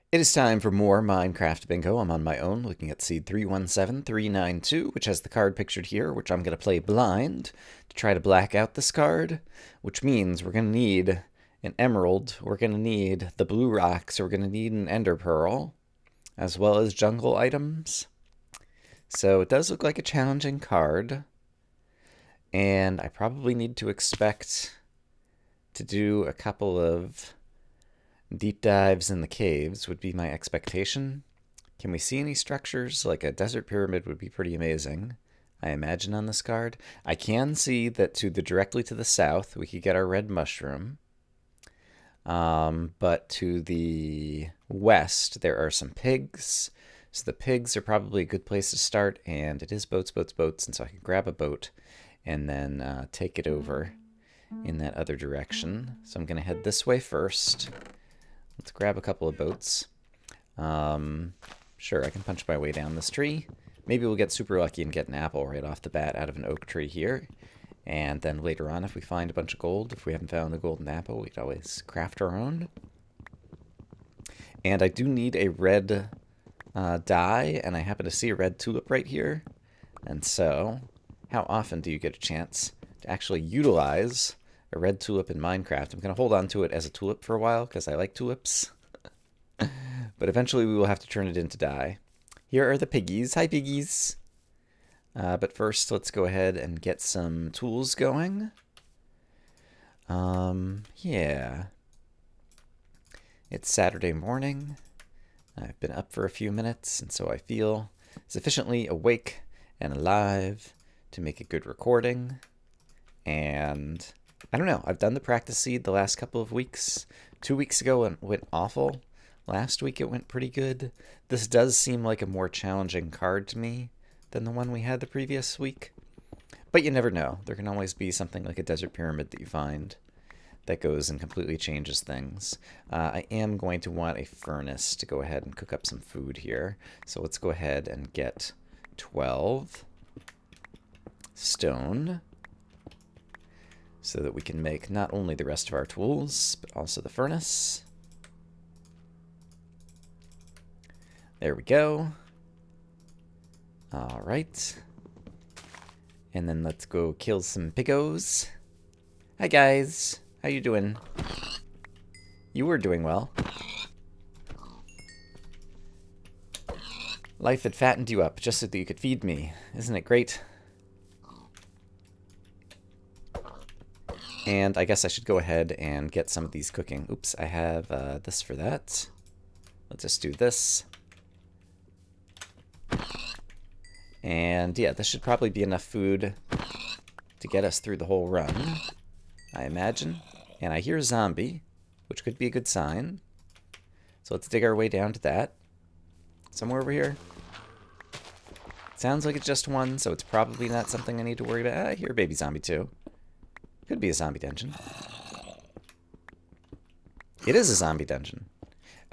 It is time for more Minecraft Bingo. I'm on my own looking at seed 317392, which has the card pictured here, which I'm going to play blind to try to black out this card, which means we're going to need an emerald, we're going to need the blue rocks, we're going to need an ender pearl, as well as jungle items. So it does look like a challenging card, and I probably need to expect to do a couple of deep dives in the caves would be my expectation. Can we see any structures? Like a desert pyramid would be pretty amazing, I imagine, on this card. I can see that directly to the south we could get our red mushroom. But to the west there are some pigs. So the pigs are probably a good place to start, and it is boats, and so I can grab a boat and then take it over in that other direction. So I'm going to head this way first. Let's grab a couple of boats. Sure, I can punch my way down this tree. Maybe we'll get super lucky and get an apple right off the bat out of an oak tree here. And then later on, if we find a bunch of gold, if we haven't found the golden apple, we could always craft our own. And I do need a red dye, and I happen to see a red tulip right here. And so, how often do you get a chance to actually utilize a red tulip in Minecraft? I'm going to hold on to it as a tulip for a while because I like tulips. But eventually we will have to turn it into dye. Here are the piggies. Hi, piggies. But first, let's go ahead and get some tools going. Yeah. It's Saturday morning. I've been up for a few minutes, and so I feel sufficiently awake and alive to make a good recording. And I don't know, I've done the practice seed the last couple of weeks. 2 weeks ago it went awful. Last week it went pretty good. This does seem like a more challenging card to me than the one we had the previous week. But you never know. There can always be something like a desert pyramid that you find that goes and completely changes things. I am going to want a furnace to go ahead and cook up some food here. So let's go ahead and get 12 stone, so that we can make not only the rest of our tools, but also the furnace. There we go. All right. And then let's go kill some piggos. Hi, guys. How you doing? You were doing well. Life had fattened you up just so that you could feed me. Isn't it great? And I guess I should go ahead and get some of these cooking. Oops, I have this for that. Let's just do this. And yeah, this should probably be enough food to get us through the whole run, I imagine. And I hear a zombie, which could be a good sign. So let's dig our way down to that. Somewhere over here. Sounds like it's just one, so it's probably not something I need to worry about. I hear a baby zombie too. Could be a zombie dungeon. It is a zombie dungeon.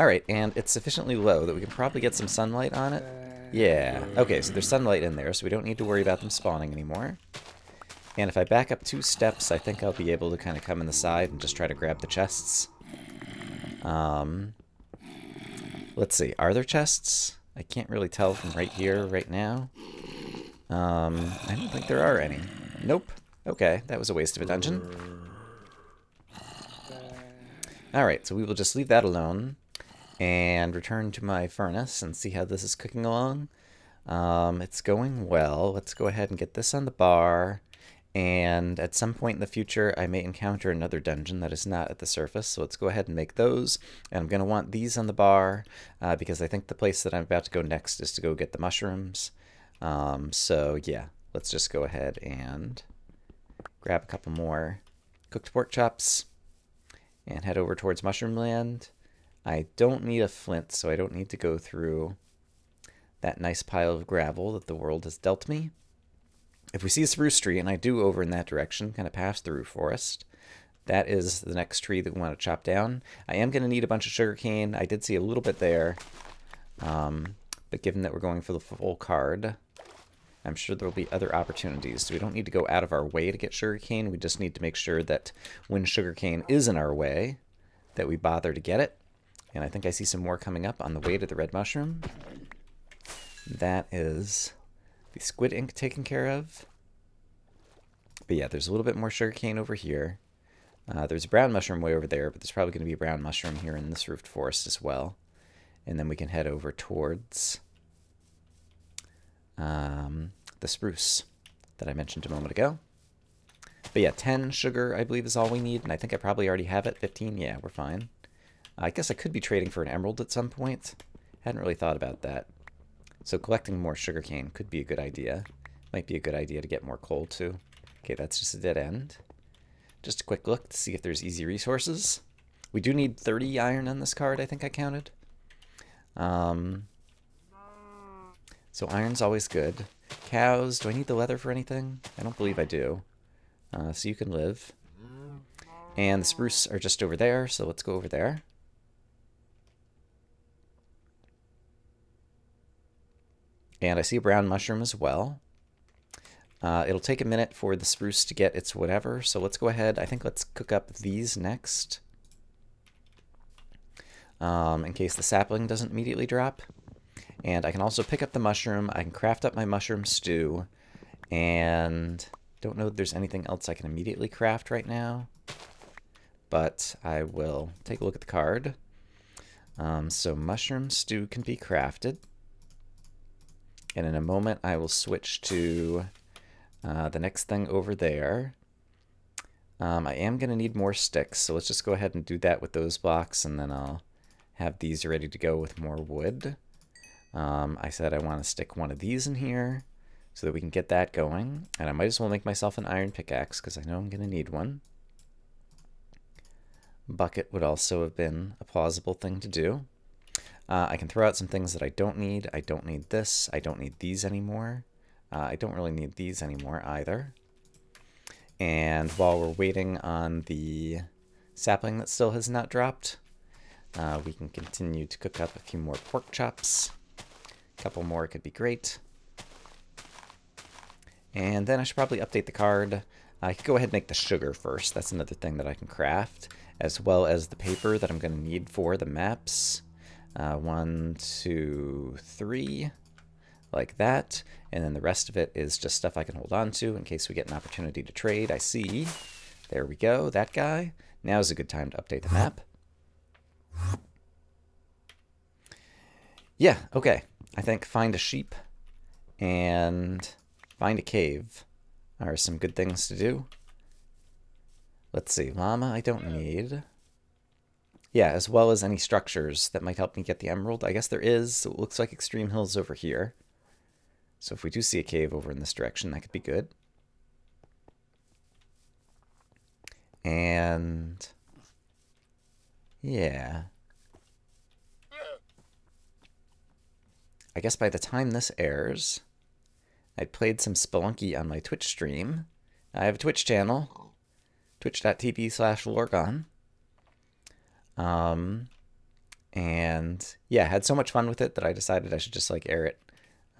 Alright, and it's sufficiently low that we can probably get some sunlight on it. Yeah. Okay, so there's sunlight in there, so we don't need to worry about them spawning anymore. And if I back up 2 steps, I think I'll be able to kind of come in the side and just try to grab the chests. Let's see. Are there chests? I can't really tell from right here, right now. I don't think there are any. Nope. Okay, that was a waste of a dungeon. Alright, so we will just leave that alone and return to my furnace and see how this is cooking along. It's going well. Let's go ahead and get this on the bar. And at some point in the future, I may encounter another dungeon that is not at the surface. So let's go ahead and make those. And I'm going to want these on the bar because I think the place that I'm about to go next is to go get the mushrooms. So yeah, let's just go ahead and grab a couple more cooked pork chops and head over towards Mushroom Land. I don't need a flint, so I don't need to go through that nice pile of gravel that the world has dealt me. If we see a spruce tree, and I do over in that direction, kind of pass through forest, that is the next tree that we want to chop down. I am going to need a bunch of sugarcane. I did see a little bit there, but given that we're going for the full card, I'm sure there will be other opportunities. So we don't need to go out of our way to get sugarcane. We just need to make sure that when sugarcane is in our way, that we bother to get it. And I think I see some more coming up on the way to the red mushroom. That is the squid ink taken care of. But yeah, there's a little bit more sugarcane over here. There's a brown mushroom way over there, but there's probably going to be a brown mushroom here in this roofed forest as well. And then we can head over towards the spruce that I mentioned a moment ago. But yeah, 10 sugar, I believe, is all we need. And I think I probably already have it. 15, yeah, we're fine. I guess I could be trading for an emerald at some point. Hadn't really thought about that. So collecting more sugarcane could be a good idea. Might be a good idea to get more coal, too. Okay, that's just a dead end. Just a quick look to see if there's easy resources. We do need 30 iron on this card, I think I counted. So iron's always good. Cows, do I need the leather for anything? I don't believe I do. So you can live. And the spruce are just over there, so let's go over there. And I see a brown mushroom as well. It'll take a minute for the spruce to get its whatever, so let's go ahead. I think let's cook up these next. In case the sapling doesn't immediately drop. And I can also pick up the mushroom. I can craft up my mushroom stew. And don't know if there's anything else I can immediately craft right now. But I will take a look at the card. So mushroom stew can be crafted. And in a moment I will switch to the next thing over there. I am going to need more sticks, so let's just go ahead and do that with those blocks, and then I'll have these ready to go with more wood. I said I want to stick one of these in here so that we can get that going. And I might as well make myself an iron pickaxe because I know I'm going to need one. Bucket would also have been a plausible thing to do. I can throw out some things that I don't need. I don't need this. I don't need these anymore. I don't really need these anymore either. And while we're waiting on the sapling that still has not dropped, we can continue to cook up a few more pork chops. A couple more could be great. And then I should probably update the card. I could go ahead and make the sugar first. That's another thing that I can craft, as well as the paper that I'm going to need for the maps. 1, 2, 3, like that. And then the rest of it is just stuff I can hold on to in case we get an opportunity to trade. I see. There we go, that guy. Now is a good time to update the map. Yeah, okay. I think find a sheep and find a cave are some good things to do. Let's see, llama I don't need. Yeah, as well as any structures that might help me get the emerald. I guess there is. So it looks like extreme hills over here. So if we do see a cave over in this direction, that could be good. And yeah. I guess by the time this airs, I played some Spelunky on my Twitch stream. I have a Twitch channel, twitch.tv/Lorgon. And yeah, had so much fun with it that I decided I should just like air it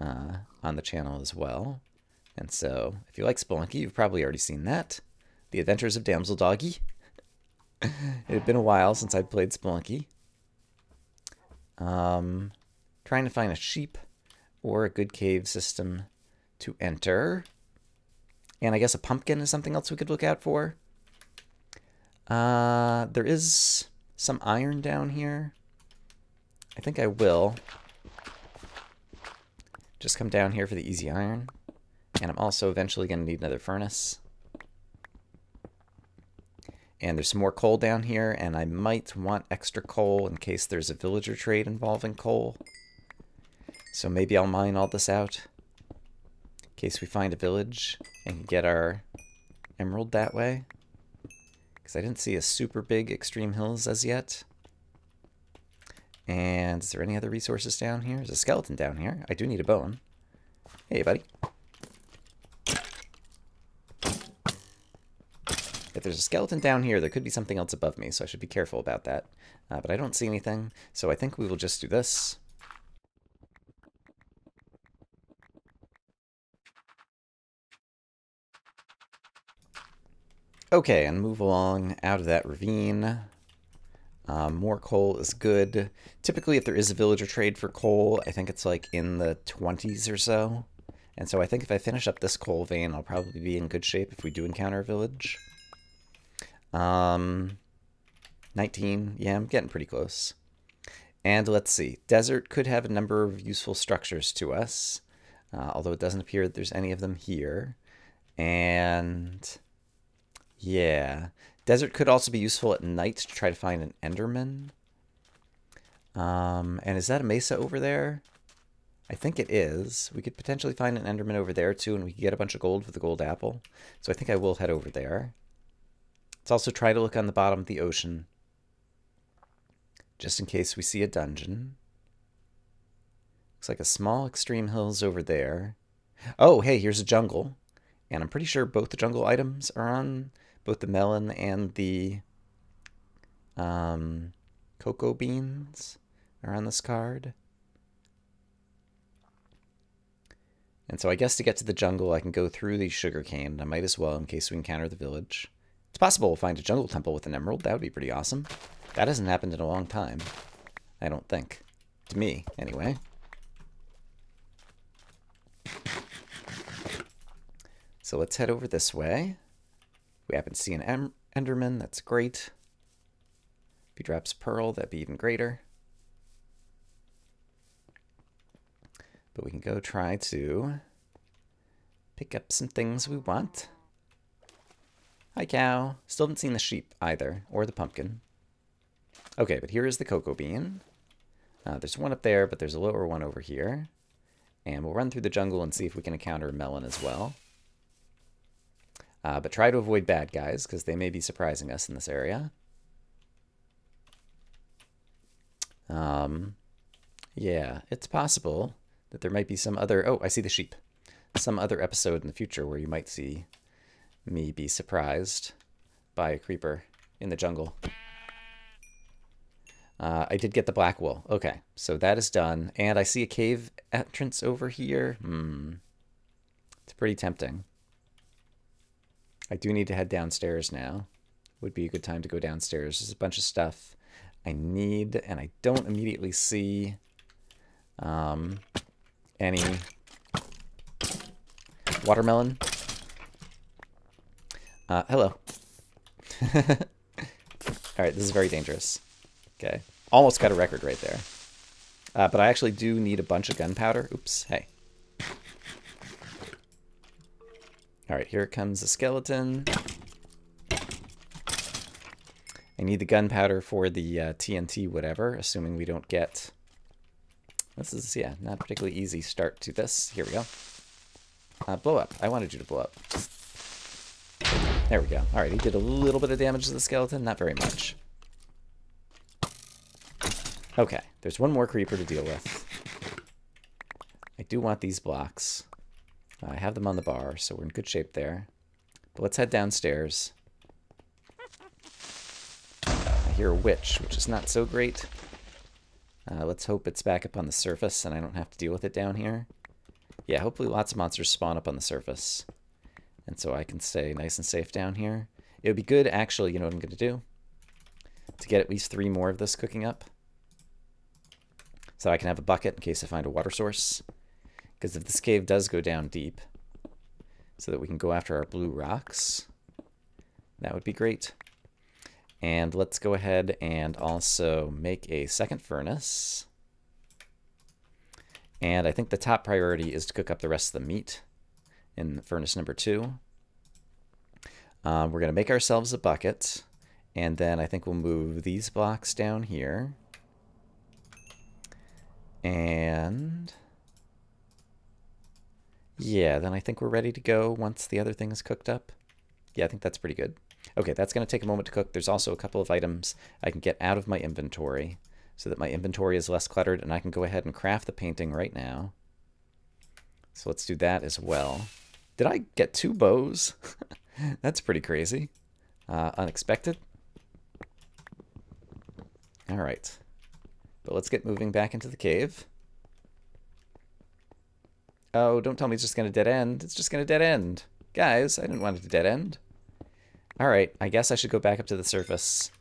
on the channel as well. And so if you like Spelunky, you've probably already seen that. The Adventures of Damsel Doggy. It had been a while since I'd played Spelunky. Trying to find a sheep or a good cave system to enter. And I guess a pumpkin is something else we could look out for. There is some iron down here. I think I will just come down here for the easy iron. And I'm also eventually going to need another furnace. And there's some more coal down here, and I might want extra coal in case there's a villager trade involving coal. So maybe I'll mine all this out in case we find a village and get our emerald that way. Because I didn't see a super big extreme hills as yet. And is there any other resources down here? There's a skeleton down here. I do need a bone. Hey, buddy. If there's a skeleton down here, there could be something else above me, so I should be careful about that. But I don't see anything, so I think we will just do this. Okay, and move along out of that ravine. More coal is good. Typically, if there is a villager trade for coal, I think it's like in the 20s or so. And so I think if I finish up this coal vein, I'll probably be in good shape if we do encounter a village. 19. Yeah, I'm getting pretty close. And let's see. Desert could have a number of useful structures to us, although it doesn't appear that there's any of them here. And yeah, desert could also be useful at night to try to find an Enderman. And is that a mesa over there? I think it is. We could potentially find an Enderman over there too, and we could get a bunch of gold for the gold apple. So I think I will head over there. Let's also try to look on the bottom of the ocean, just in case we see a dungeon. Looks like a small extreme hills over there. Oh, hey, here's a jungle. And I'm pretty sure both the jungle items are on, both the melon and the cocoa beans are on this card. And so I guess to get to the jungle, I can go through the sugarcane, and I might as well in case we encounter the village. It's possible we'll find a jungle temple with an emerald. That would be pretty awesome. That hasn't happened in a long time, I don't think. To me, anyway. So let's head over this way. We happen to see an Enderman. That's great. If he drops pearl, that'd be even greater. But we can go try to pick up some things we want. Hi, cow. Still haven't seen the sheep either, or the pumpkin. Okay, but here is the cocoa bean. There's one up there, but there's a lower one over here. And we'll run through the jungle and see if we can encounter a melon as well. But try to avoid bad guys, because they may be surprising us in this area. Yeah, it's possible that there might be some other... Oh, I see the sheep. Some other episode in the future where you might see me be surprised by a creeper in the jungle. I did get the black wool. Okay, so that is done. And I see a cave entrance over here. It's pretty tempting. I do need to head downstairs now. Would be a good time to go downstairs. There's a bunch of stuff I need, and I don't immediately see any watermelon. Hello. All right, this is very dangerous. Okay, almost got a record right there. But I actually do need a bunch of gunpowder. Oops, hey. All right, here comes a skeleton. I need the gunpowder for the TNT whatever, assuming we don't get... This is, yeah, not a particularly easy start to this. Here we go. Blow up. I wanted you to blow up. There we go. All right, he did a little bit of damage to the skeleton, not very much. Okay, there's one more creeper to deal with. I do want these blocks. I have them on the bar, so we're in good shape there. But let's head downstairs. I hear a witch, which is not so great. Let's hope it's back up on the surface and I don't have to deal with it down here. Yeah, hopefully lots of monsters spawn up on the surface. And so I can stay nice and safe down here. It would be good, actually, you know what I'm going to do? To get at least 3 more of this cooking up. So I can have a bucket in case I find a water source. Because if this cave does go down deep, so that we can go after our blue rocks, that would be great. And let's go ahead and also make a second furnace. And I think the top priority is to cook up the rest of the meat in furnace number 2. We're going to make ourselves a bucket, and then I think we'll move these blocks down here. And yeah, then I think we're ready to go once the other thing is cooked up. Yeah, I think that's pretty good. Okay, that's going to take a moment to cook. There's also a couple of items I can get out of my inventory so that my inventory is less cluttered, and I can go ahead and craft the painting right now. So let's do that as well. Did I get 2 bows? That's pretty crazy. Unexpected. All right. But let's get moving back into the cave. Oh, don't tell me it's just going to dead end. It's just going to dead end. Guys, I didn't want it to dead end. All right, I guess I should go back up to the surface.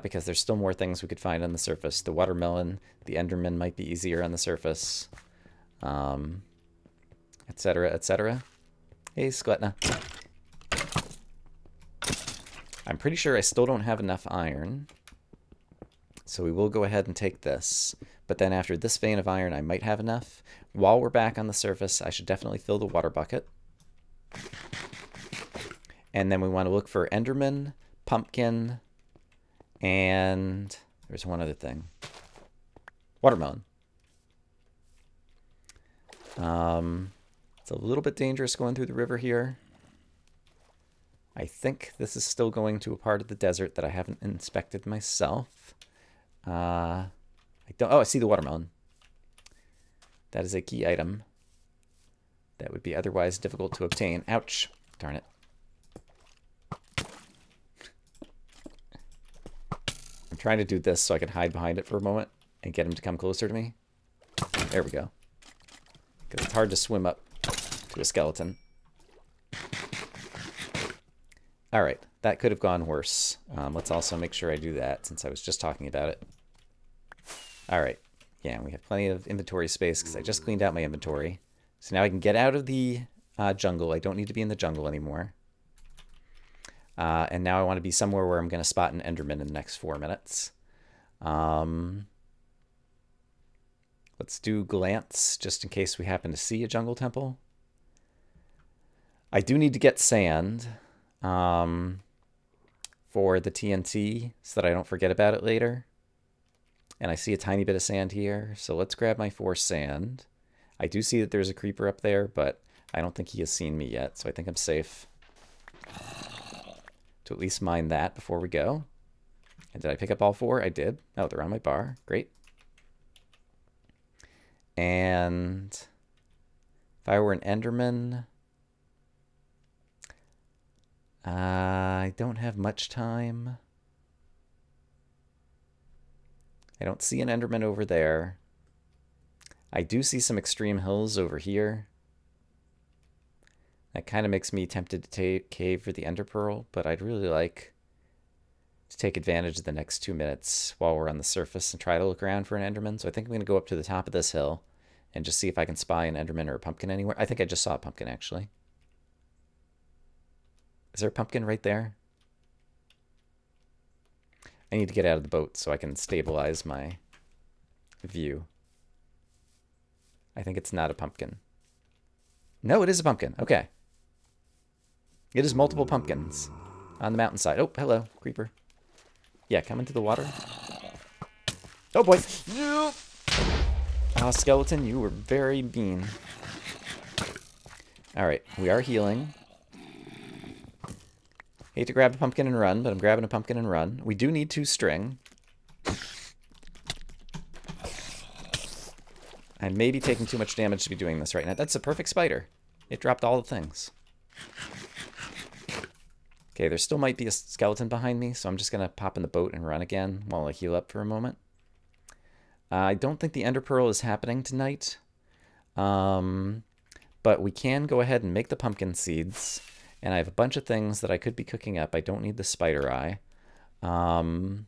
because there's still more things we could find on the surface. The watermelon, the enderman might be easier on the surface, etc., etc. Hey, Skletna. I'm pretty sure I still don't have enough iron, so we will go ahead and take this. But then after this vein of iron, I might have enough. While we're back on the surface, I should definitely fill the water bucket. And then we want to look for enderman, pumpkin, and there's one other thing. Watermelon. It's a little bit dangerous going through the river here. I think this is still going to a part of the desert that I haven't inspected myself. I don't. Oh, I see the watermelon. That is a key item that would be otherwise difficult to obtain. Ouch. Darn it. I'm trying to do this so I can hide behind it for a moment and get him to come closer to me. There we go. Because it's hard to swim up to a skeleton. Alright, that could have gone worse. Let's also make sure I do that since I was just talking about it. Alright, yeah, we have plenty of inventory space because I just cleaned out my inventory. So now I can get out of the jungle. I don't need to be in the jungle anymore. And now I want to be somewhere where I'm going to spot an enderman in the next 4 minutes. Let's do glance just in case we happen to see a jungle temple. I do need to get sand for the TNT so that I don't forget about it later. And I see a tiny bit of sand here, so let's grab my 4 sand. I do see that there's a creeper up there, but I don't think he has seen me yet, so I think I'm safe to at least mine that before we go. And did I pick up all 4? I did. Oh, they're on my bar. Great. And if I were an enderman, I don't have much time. I don't see an enderman over there. I do see some extreme hills over here. That kind of makes me tempted to cave for the ender pearl, but I'd really like to take advantage of the next 2 minutes while we're on the surface and try to look around for an enderman. So I think I'm going to go up to the top of this hill and just see if I can spy an enderman or a pumpkin anywhere. I think I just saw a pumpkin, actually. Is there a pumpkin right there? I need to get out of the boat so I can stabilize my view. I think it's not a pumpkin. No, it is a pumpkin. Okay. It is multiple pumpkins on the mountainside. Oh, hello, creeper. Yeah, come into the water. Oh, boy. Ah, skeleton, you were very mean. All right, we are healing. Hate to grab a pumpkin and run, but I'm grabbing a pumpkin and run. We do need 2 string. I may be taking too much damage to be doing this right now. That's a perfect spider. It dropped all the things. Okay, there still might be a skeleton behind me, so I'm just going to pop in the boat and run again while I heal up for a moment. I don't think the ender pearl is happening tonight. But we can go ahead and make the pumpkin seeds. And I have a bunch of things that I could be cooking up. I don't need the spider eye. But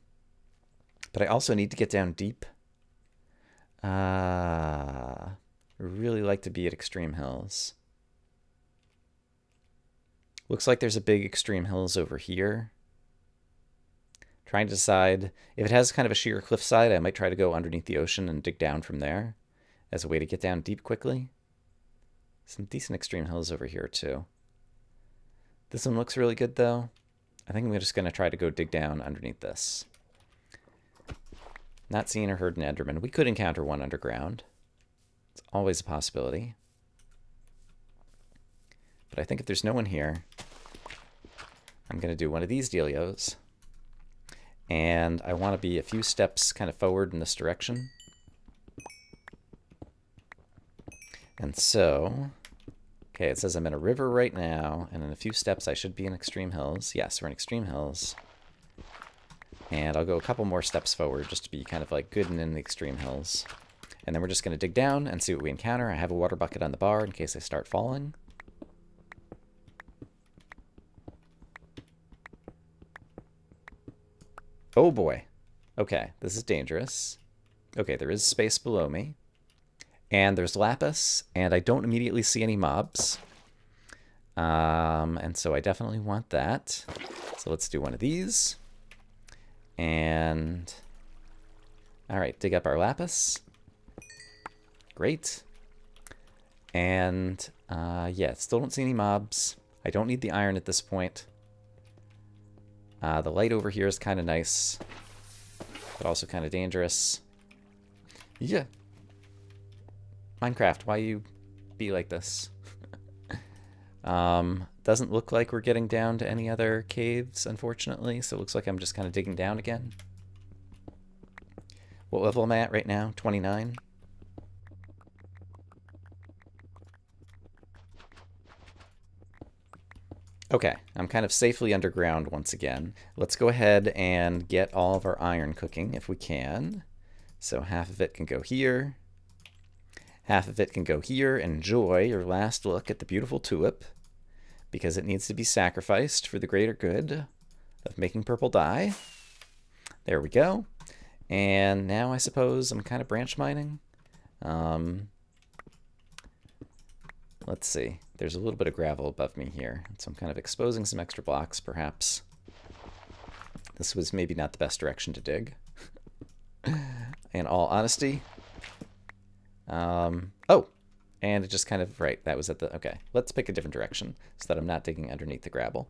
I also need to get down deep. I really like to be at extreme hills. Looks like there's a big extreme hills over here. Trying to decide if it has kind of a sheer cliffside, I might try to go underneath the ocean and dig down from there as a way to get down deep quickly. Some decent extreme hills over here too. This one looks really good though. I think I'm just going to try to go dig down underneath this. Not seen or heard an enderman. We could encounter one underground. It's always a possibility. But I think if there's no one here, I'm going to do one of these dealios. And I want to be a few steps kind of forward in this direction. And so, okay, it says I'm in a river right now, and in a few steps I should be in extreme hills. Yes, we're in extreme hills. And I'll go a couple more steps forward just to be kind of like good and in the extreme hills. And then we're just going to dig down and see what we encounter. I have a water bucket on the bar in case I start falling. Oh boy. Okay, this is dangerous. Okay, there is space below me. And there's lapis, and I don't immediately see any mobs. And so I definitely want that. So let's do one of these. And all right, dig up our lapis. Great. And yeah, still don't see any mobs. I don't need the iron at this point. The light over here is kind of nice, but also kind of dangerous. Yeah. Minecraft, why you be like this? Doesn't look like we're getting down to any other caves, unfortunately, so it looks like I'm just kind of digging down again. What level am I at right now? 29? Okay, I'm kind of safely underground once again. Let's go ahead and get all of our iron cooking if we can. So half of it can go here. Half of it can go here. Enjoy your last look at the beautiful tulip, because it needs to be sacrificed for the greater good of making purple dye. There we go. And now I suppose I'm kind of branch mining. Let's see. There's a little bit of gravel above me here, so I'm kind of exposing some extra blocks, perhaps. This was maybe not the best direction to dig, in all honesty. Oh, and it just kind of, right, that was at the, okay. Let's pick a different direction so that I'm not digging underneath the gravel.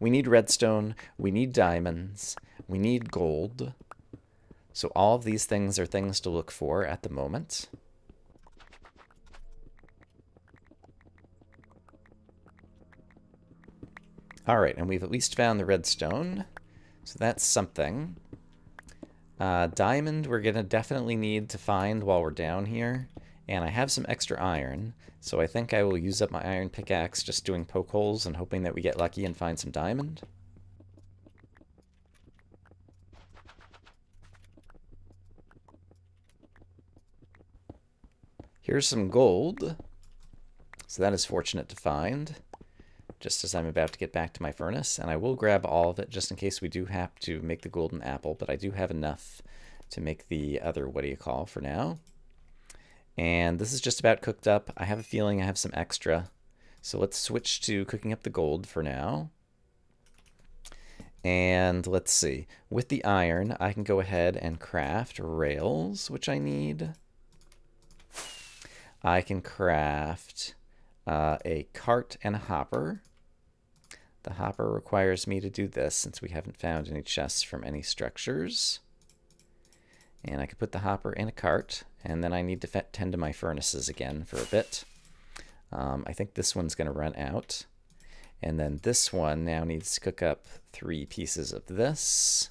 We need redstone, we need diamonds, we need gold. So all of these things are things to look for at the moment. All right, and we've at least found the redstone, so that's something. Diamond we're gonna definitely need to find while we're down here, and I have some extra iron, so I think I will use up my iron pickaxe just doing poke holes and hoping that we get lucky and find some diamond. Here's some gold, so that is fortunate to find, just as I'm about to get back to my furnace, and I will grab all of it just in case we do have to make the golden apple, but I do have enough to make the other, what do you call, for now. And this is just about cooked up. I have a feeling I have some extra, so let's switch to cooking up the gold for now. And let's see, with the iron, I can go ahead and craft rails, which I need. I can craft a cart and a hopper. The hopper requires me to do this since we haven't found any chests from any structures. And I could put the hopper in a cart, and then I need to tend to my furnaces again for a bit. I think this one's going to run out. And then this one now needs to cook up 3 pieces of this,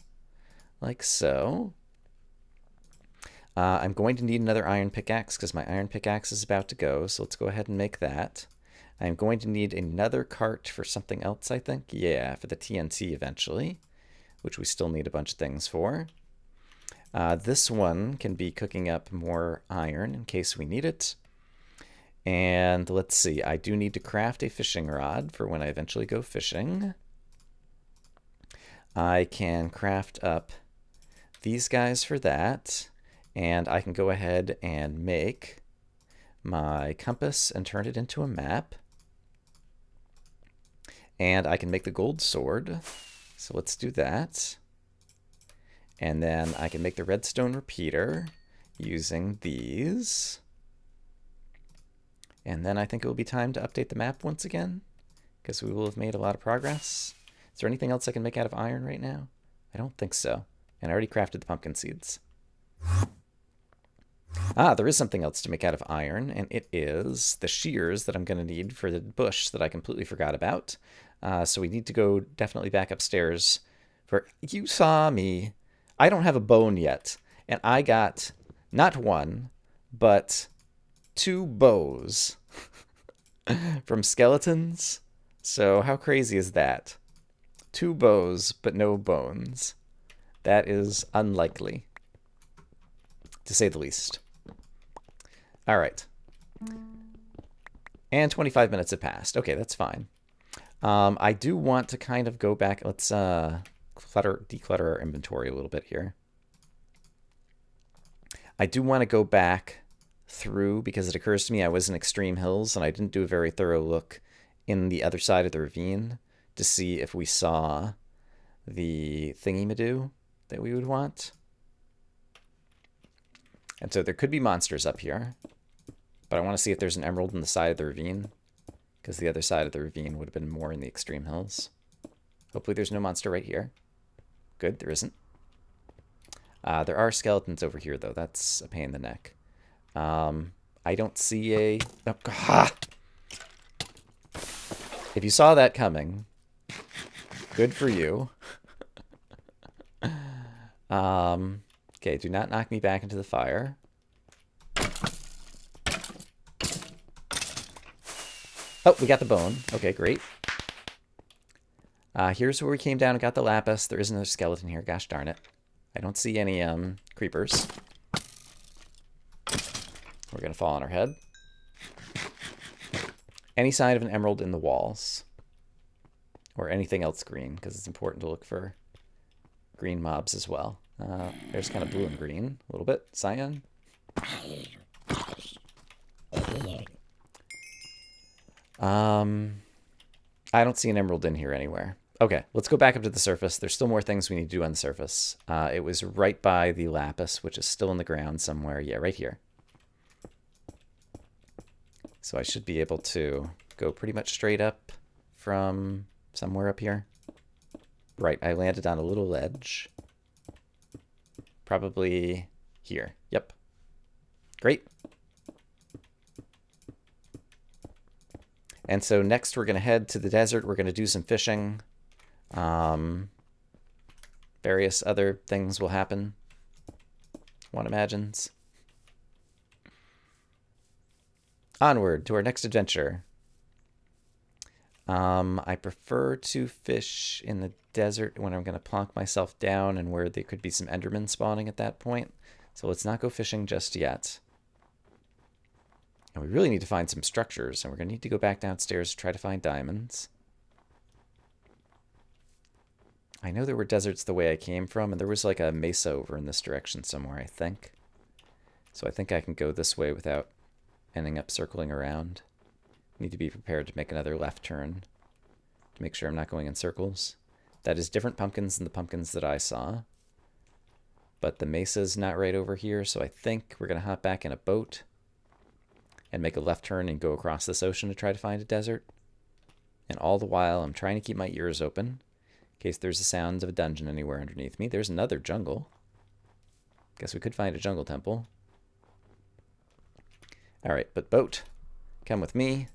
like so. I'm going to need another iron pickaxe because my iron pickaxe is about to go, so let's go ahead and make that. I'm going to need another cart for something else, I think. Yeah, for the TNT eventually, which we still need a bunch of things for. This one can be cooking up more iron in case we need it. And let's see, I do need to craft a fishing rod for when I eventually go fishing. I can craft up these guys for that. And I can go ahead and make my compass and turn it into a map. And I can make the gold sword. So let's do that. And then I can make the redstone repeater using these. And then I think it will be time to update the map once again, because we will have made a lot of progress. Is there anything else I can make out of iron right now? I don't think so. And I already crafted the pumpkin seeds. Ah, there is something else to make out of iron, and it is the shears that I'm going to need for the bush that I completely forgot about. So we need to go definitely back upstairs. You saw me. I don't have a bone yet, and I got not 1, but 2 bows from skeletons. So how crazy is that? 2 bows, but no bones. That is unlikely, to say the least. All right. And 25 minutes have passed. Okay, that's fine. I do want to kind of go back. Let's declutter our inventory a little bit here. I do want to go back through because it occurs to me I was in Extreme Hills and I didn't do a very thorough look in the other side of the ravine to see if we saw the thingy-madoo that we would want. And so there could be monsters up here, but I want to see if there's an emerald in the side of the ravine, because the other side of the ravine would have been more in the Extreme Hills. Hopefully there's no monster right here. Good, there isn't. There are skeletons over here, though. That's a pain in the neck. I don't see a... Oh, God. If you saw that coming, good for you. Okay, do not knock me back into the fire. Oh, we got the bone. Okay, great. Here's where we came down and got the lapis. There is another skeleton here. Gosh darn it. I don't see any creepers. We're going to fall on our head. Any sign of an emerald in the walls. Or anything else green, because it's important to look for green mobs as well. There's kind of blue and green, a little bit. Cyan. I don't see an emerald in here anywhere. Okay, let's go back up to the surface. There's still more things we need to do on the surface. It was right by the lapis, which is still in the ground somewhere. Yeah, right here. So I should be able to go pretty much straight up from somewhere up here. Right, I landed on a little ledge. Probably here. Yep. Great. And so next we're going to head to the desert. We're going to do some fishing. Various other things will happen, one imagines. Onward to our next adventure. I prefer to fish in the desert when I'm going to plonk myself down and where there could be some endermen spawning at that point. So let's not go fishing just yet. And we really need to find some structures, and we're going to need to go back downstairs to try to find diamonds. I know there were deserts the way I came from, and there was like a mesa over in this direction somewhere, I think. So I think I can go this way without ending up circling around. Need to be prepared to make another left turn to make sure I'm not going in circles. That is different pumpkins than the pumpkins that I saw. But the mesa's not right over here, so I think we're going to hop back in a boat and make a left turn and go across this ocean to try to find a desert. And all the while, I'm trying to keep my ears open in case there's the sounds of a dungeon anywhere underneath me. There's another jungle. Guess we could find a jungle temple. All right, but boat, come with me.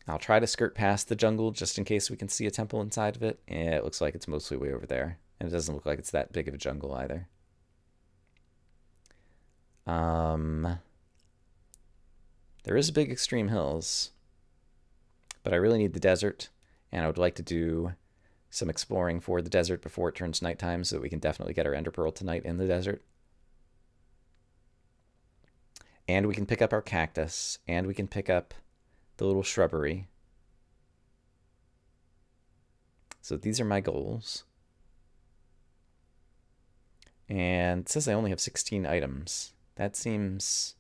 I'll try to skirt past the jungle just in case we can see a temple inside of it. Yeah, it looks like it's mostly way over there. And it doesn't look like it's that big of a jungle either. There is a big Extreme Hills, but I really need the desert, and I would like to do some exploring for the desert before it turns nighttime so that we can definitely get our ender pearl tonight in the desert. And we can pick up our cactus, and we can pick up the little shrubbery. So these are my goals. And it says I only have 16 items. That seems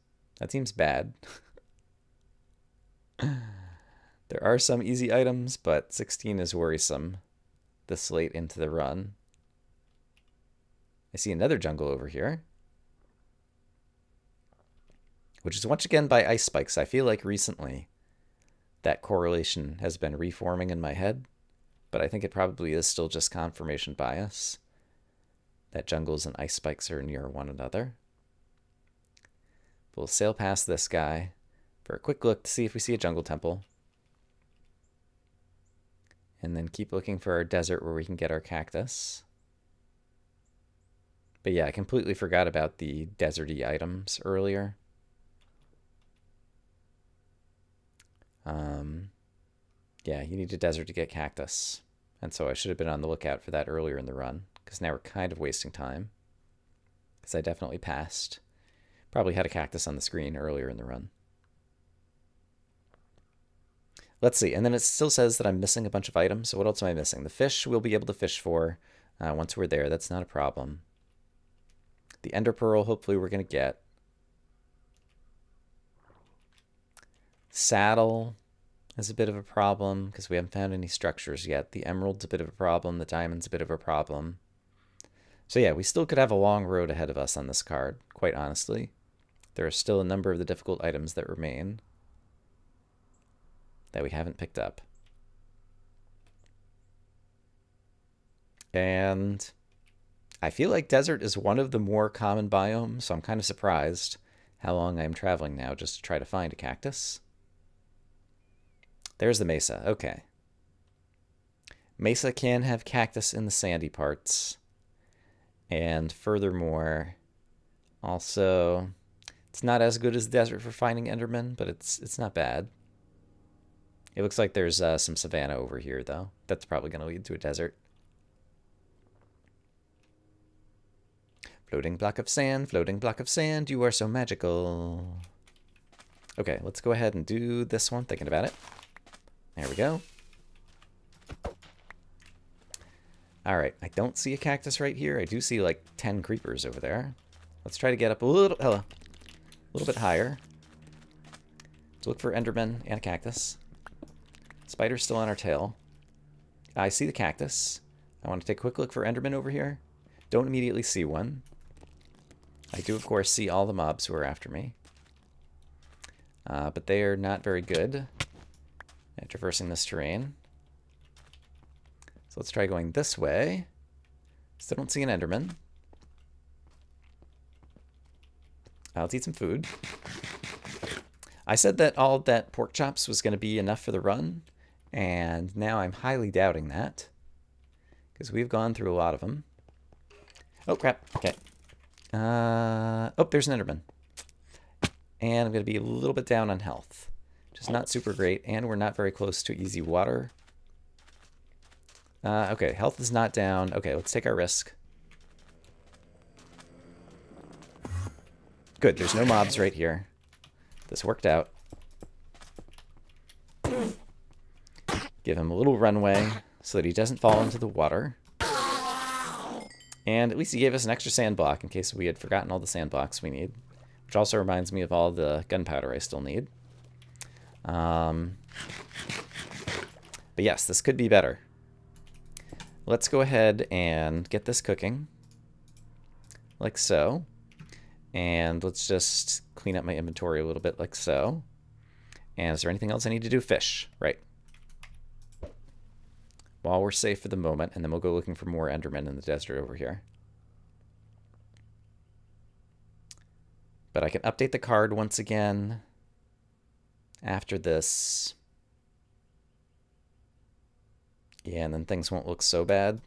bad. There are some easy items, but 16 is worrisome this late into the run. I see another jungle over here, which is once again by ice spikes. I feel like recently that correlation has been reforming in my head, but I think it probably is still just confirmation bias that jungles and ice spikes are near one another. We'll sail past this guy for a quick look to see if we see a jungle temple. And then keep looking for our desert where we can get our cactus. But yeah, I completely forgot about the deserty items earlier. Yeah, you need a desert to get cactus. And so I should have been on the lookout for that earlier in the run, because now we're kind of wasting time. Because I definitely passed. Probably had a cactus on the screen earlier in the run. let's see. And then it still says that I'm missing a bunch of items. So what else am I missing? The fish we'll be able to fish for once we're there. That's not a problem. The ender pearl, hopefully we're going to get. Saddle is a bit of a problem because we haven't found any structures yet. The emerald's a bit of a problem. The diamond's a bit of a problem. So yeah, we still could have a long road ahead of us on this card, quite honestly. There are still a number of the difficult items that remain that we haven't picked up. And I feel like desert is one of the more common biomes, so I'm kind of surprised how long I'm traveling now just to try to find a cactus. There's the mesa. Okay. Mesa can have cactus in the sandy parts. And furthermore, also, it's not as good as the desert for finding Enderman, but it's not bad. It looks like there's some savanna over here, though. That's probably going to lead to a desert. Floating block of sand, you are so magical. Okay, let's go ahead and do this one, thinking about it. There we go. Alright, I don't see a cactus right here. I do see like 10 creepers over there. Let's try to get up a little bit higher. To look for Enderman and a cactus. Spider's still on our tail. I see the cactus. I want to take a quick look for Enderman over here. Don't immediately see one. I do, of course, see all the mobs who are after me. But they are not very good at traversing this terrain. So let's try going this way. Still don't see an Enderman. Let's eat some food. I said that all that pork chops was going to be enough for the run, and now I'm highly doubting that, because we've gone through a lot of them. Oh, crap. Okay. Oh, there's an Enderman. And I'm going to be a little bit down on health. Just not super great, and we're not very close to easy water. Okay, health is not down. Okay, let's take our risk. Good, there's no mobs right here. This worked out. Give him a little runway so that he doesn't fall into the water. And at least he gave us an extra sand block in case we had forgotten all the sand blocks we need. Which also reminds me of all the gunpowder I still need. But yes, this could be better. Let's go ahead and get this cooking. Like so. And let's just clean up my inventory a little bit like so. And is there anything else I need to do? Fish. Right. While we're safe for the moment, and then we'll go looking for more Endermen in the desert over here. But I can update the card once again after this. Yeah, and then things won't look so bad.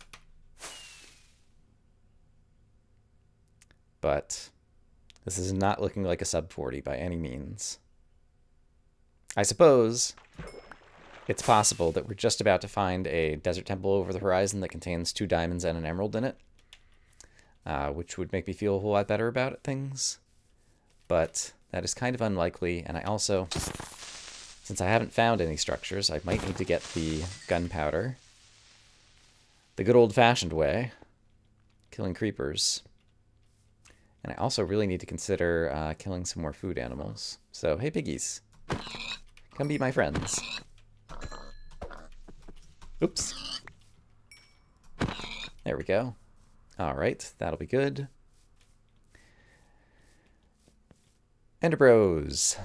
But this is not looking like a sub 40 by any means. I suppose it's possible that we're just about to find a desert temple over the horizon that contains 2 diamonds and an emerald in it. Which would make me feel a whole lot better about things. But that is kind of unlikely, and I also, since I haven't found any structures, I might need to get the gunpowder. The good old-fashioned way. Killing creepers. And I also really need to consider killing some more food animals. So, hey piggies. Come be my friends. Oops. There we go. Alright, that'll be good. Ender Bros.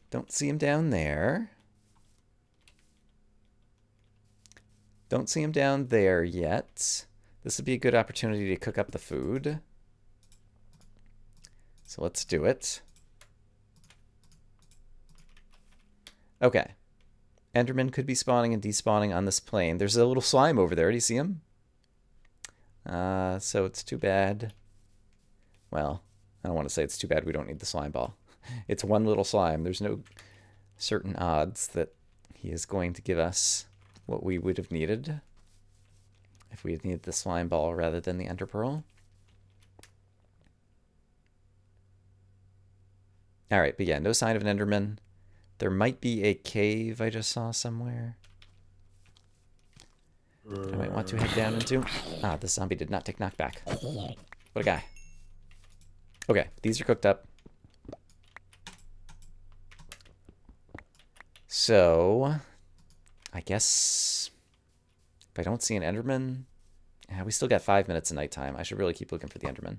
Don't see him down there. Don't see him down there yet. This would be a good opportunity to cook up the food. So let's do it. Okay. Enderman could be spawning and despawning on this plane. There's a little slime over there. Do you see him? So it's too bad. Well, I don't want to say it's too bad we don't need the slime ball. It's one little slime. There's no certain odds that he is going to give us what we would have needed if we had needed the slime ball rather than the ender pearl. Alright, but yeah, no sign of an Enderman. There might be a cave I just saw somewhere I might want to head down into. Ah, this zombie did not take knockback. What a guy. Okay, these are cooked up. So, I guess if I don't see an Enderman, we still got 5 minutes of nighttime. I should really keep looking for the Enderman,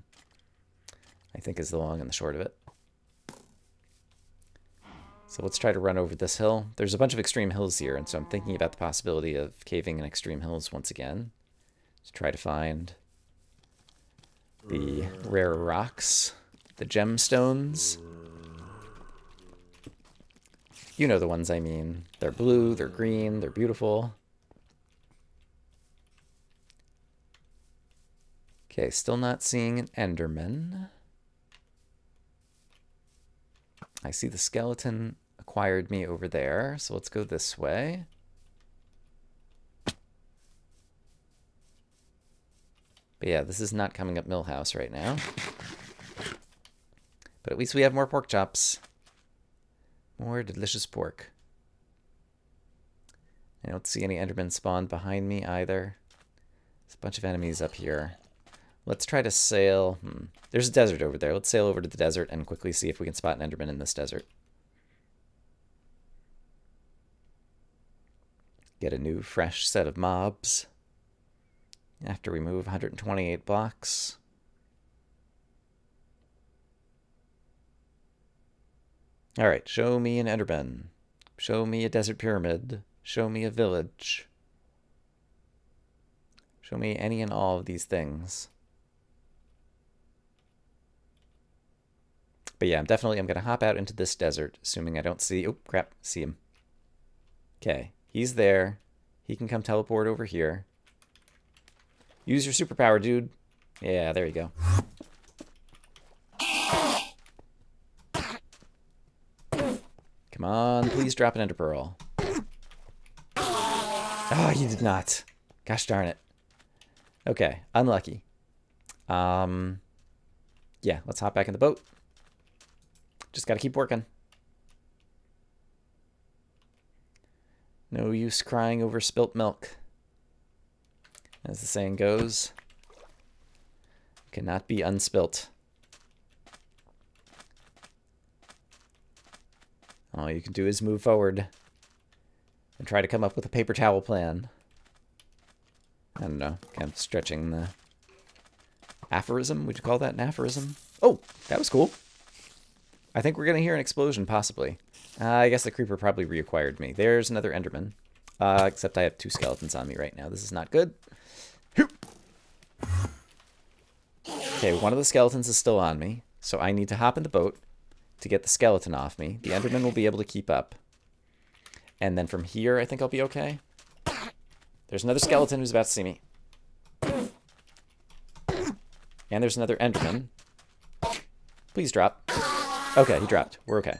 I think is the long and the short of it. So let's try to run over this hill. There's a bunch of extreme hills here, and so I'm thinking about the possibility of caving in extreme hills once again to try to find the rare rocks, the gemstones. You know the ones I mean. They're blue, they're green, they're beautiful. Okay, still not seeing an Enderman. I see the skeleton acquired me over there, so let's go this way. But yeah, this is not coming up Millhouse right now. But at least we have more pork chops. More delicious pork. I don't see any Endermen spawned behind me either. There's a bunch of enemies up here. Let's try to sail. There's a desert over there. Let's sail over to the desert and quickly see if we can spot an Enderman in this desert. Get a new, fresh set of mobs after we move 128 blocks. All right, show me an Enderman. Show me a desert pyramid. Show me a village. Show me any and all of these things. But yeah, I'm going to hop out into this desert, assuming I don't see... Oh, crap. See him. Okay. He's there. He can come teleport over here. Use your superpower, dude. Yeah, there you go. Come on, please drop an ender pearl. Oh, you did not. Gosh darn it. Okay, unlucky. Yeah, let's hop back in the boat. Just gotta keep working. No use crying over spilt milk. As the saying goes, cannot be unspilt. All you can do is move forward and try to come up with a paper towel plan. I don't know, kind of stretching the aphorism. Would you call that an aphorism? Oh, that was cool. I think we're going to hear an explosion, possibly. I guess the creeper probably reacquired me. There's another Enderman. Except I have 2 skeletons on me right now. This is not good. Okay, one of the skeletons is still on me, so I need to hop in the boat to get the skeleton off me. The Enderman will be able to keep up. And then from here, I think I'll be okay. There's another skeleton who's about to see me. And there's another Enderman. Please drop. Okay, he dropped. We're okay.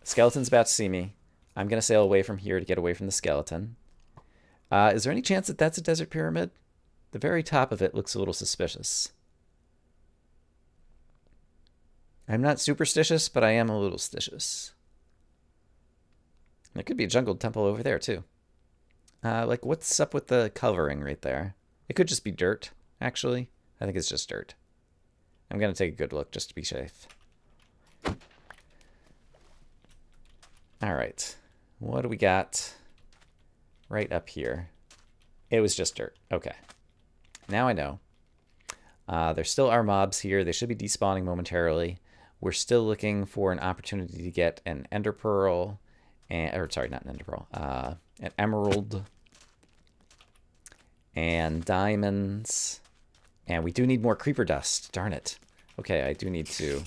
Skeleton's about to see me. I'm going to sail away from here to get away from the skeleton. Is there any chance that that's a desert pyramid? The very top of it looks a little suspicious. I'm not superstitious, but I am a little stitious. There could be a jungle temple over there, too. Like, what's up with the covering right there? It could just be dirt, actually. I think it's just dirt. I'm going to take a good look just to be safe. All right. What do we got right up here? It was just dirt. Okay. Now I know. There still are mobs here. They should be despawning momentarily. We're still looking for an opportunity to get an ender pearl, or sorry, not an ender pearl, an emerald, and diamonds. And we do need more creeper dust. Darn it. Okay, I do need to.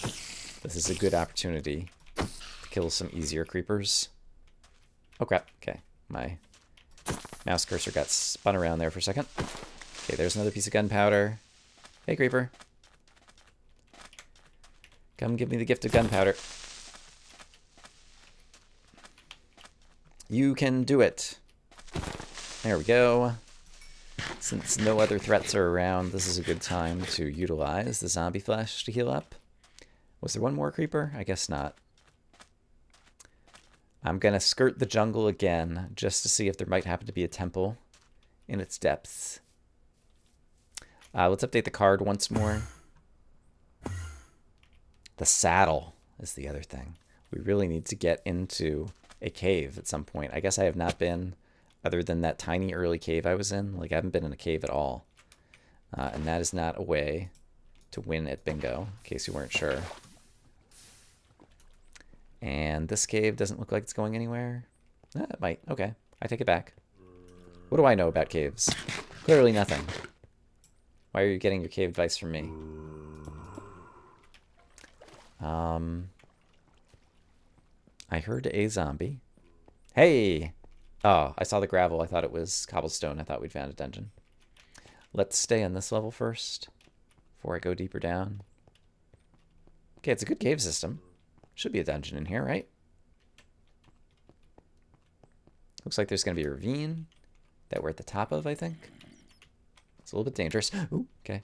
This is a good opportunity to kill some easier creepers. Oh crap. Okay, my mouse cursor got spun around there for a second. Okay, there's another piece of gunpowder. Hey, creeper. Come give me the gift of gunpowder. You can do it. There we go. Since no other threats are around, this is a good time to utilize the zombie flesh to heal up. Was there one more creeper? I guess not. I'm going to skirt the jungle again just to see if there might happen to be a temple in its depths. Let's update the card once more. The saddle is the other thing. We really need to get into a cave at some point. I guess I have not been, other than that tiny early cave I was in. Like, I haven't been in a cave at all. And that is not a way to win at bingo, in case you weren't sure. And this cave doesn't look like it's going anywhere. It might. Okay, I take it back. What do I know about caves? Clearly nothing. Why are you getting your cave advice from me? I heard a zombie. Hey! Oh, I saw the gravel. I thought it was cobblestone. I thought we'd found a dungeon. Let's stay on this level first before I go deeper down. Okay, it's a good cave system. Should be a dungeon in here, right? Looks like there's going to be a ravine that we're at the top of, I think. It's a little bit dangerous. Ooh, okay.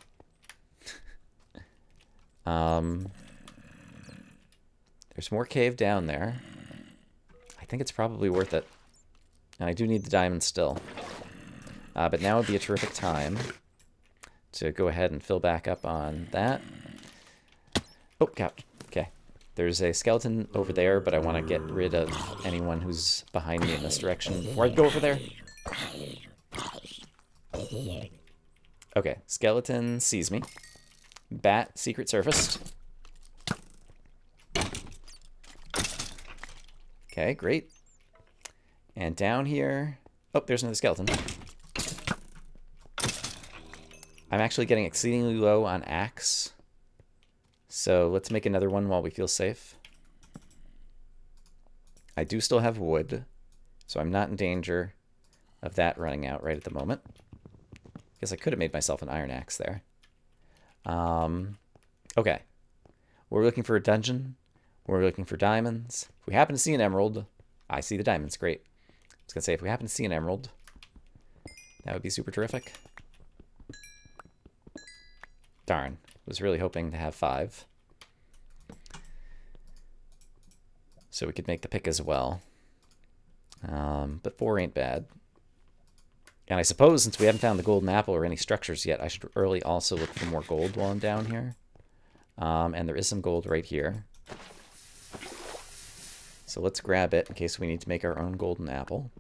There's more cave down there. I think it's probably worth it. And I do need the diamond still. But now would be a terrific time to go ahead and fill back up on that. Oh, God. Okay. There's a skeleton over there, but I want to get rid of anyone who's behind me in this direction before I go over there. Okay, skeleton sees me. Bat secret surfaced. Okay, great. And down here... Oh, there's another skeleton. I'm actually getting exceedingly low on axe. So let's make another one while we feel safe. I do still have wood, so I'm not in danger of that running out right at the moment. Guess I could have made myself an iron axe there. Okay. We're looking for a dungeon. We're looking for diamonds. If we happen to see an emerald, I see the diamonds. Great. I was going to say, if we happen to see an emerald, that would be super terrific. Darn. Was really hoping to have 5. So we could make the pick as well. But 4 ain't bad. And I suppose since we haven't found the golden apple or any structures yet, I should early also look for more gold while I'm down here. And there is some gold right here. So let's grab it in case we need to make our own golden apple.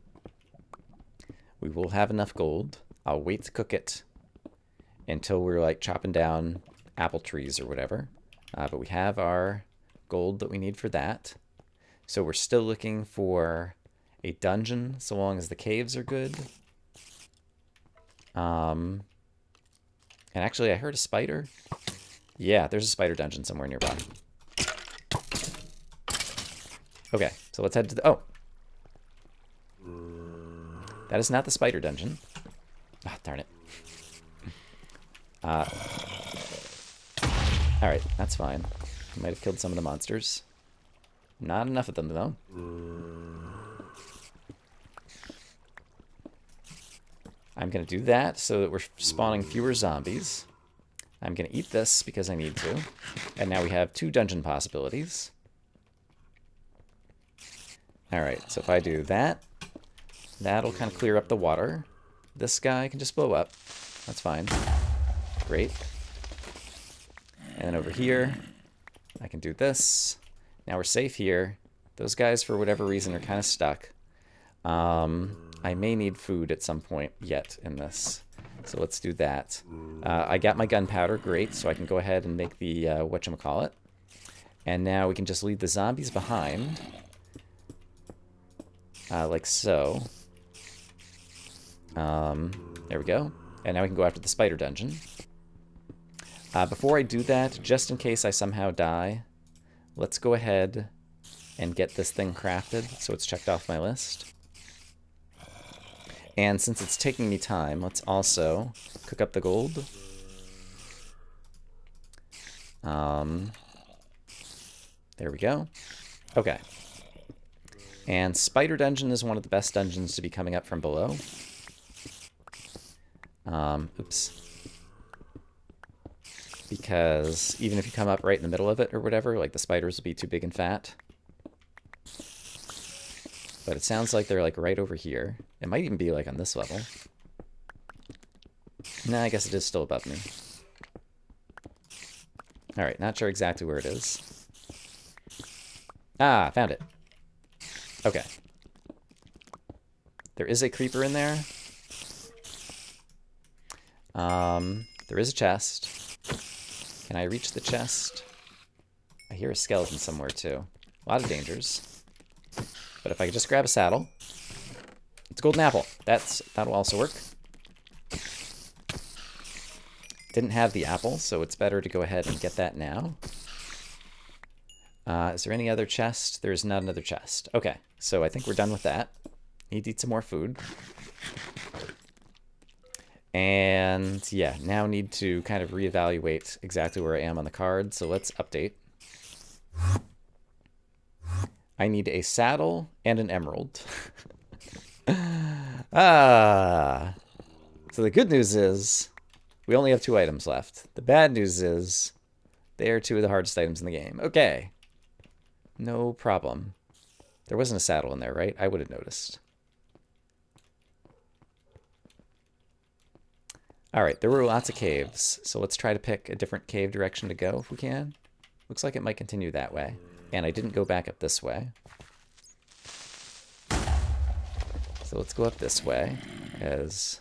We will have enough gold. I'll wait to cook it until we're like chopping down apple trees or whatever. But we have our gold that we need for that. So we're still looking for a dungeon so long as the caves are good. And actually I heard a spider. Yeah, there's a spider dungeon somewhere nearby. Okay, so let's head to the... Oh! That is not the spider dungeon. Ah, darn it. Alright, that's fine. I might have killed some of the monsters. Not enough of them, though. I'm going to do that so that we're spawning fewer zombies. I'm going to eat this because I need to. And now we have 2 dungeon possibilities. Alright, so if I do that, that'll kind of clear up the water. This guy can just blow up. That's fine. Great. And then over here, I can do this. Now we're safe here. Those guys, for whatever reason, are kind of stuck. I may need food at some point yet in this. So let's do that. I got my gunpowder, great, so I can go ahead and make the whatchamacallit. And now we can just leave the zombies behind. Like so. There we go. And now we can go after the spider dungeon. Before I do that, just in case I somehow die, let's go ahead and get this thing crafted so it's checked off my list. And since it's taking me time, let's also cook up the gold. There we go. Okay. And Spider Dungeon is one of the best dungeons to be coming up from below. Oops. Because even if you come up right in the middle of it or whatever, like the spiders will be too big and fat. But it sounds like they're like right over here. It might even be like on this level. Nah, I guess it is still above me. Alright, not sure exactly where it is. Ah, found it. Okay. There is a creeper in there. There is a chest. Can I reach the chest? I hear a skeleton somewhere too. A lot of dangers. But if I could just grab a saddle. It's a golden apple. That'll also work. Didn't have the apple, so it's better to go ahead and get that now. Is there any other chest? There is not another chest. Okay, so I think we're done with that. Need to eat some more food. And yeah, now need to kind of reevaluate exactly where I am on the card. So let's update. I need a saddle and an emerald. So the good news is we only have 2 items left. The bad news is they are 2 of the hardest items in the game. Okay. No problem. There wasn't a saddle in there, right? I would have noticed. Alright, there were lots of caves, so let's try to pick a different cave direction to go if we can. Looks like it might continue that way. And I didn't go back up this way. So let's go up this way, as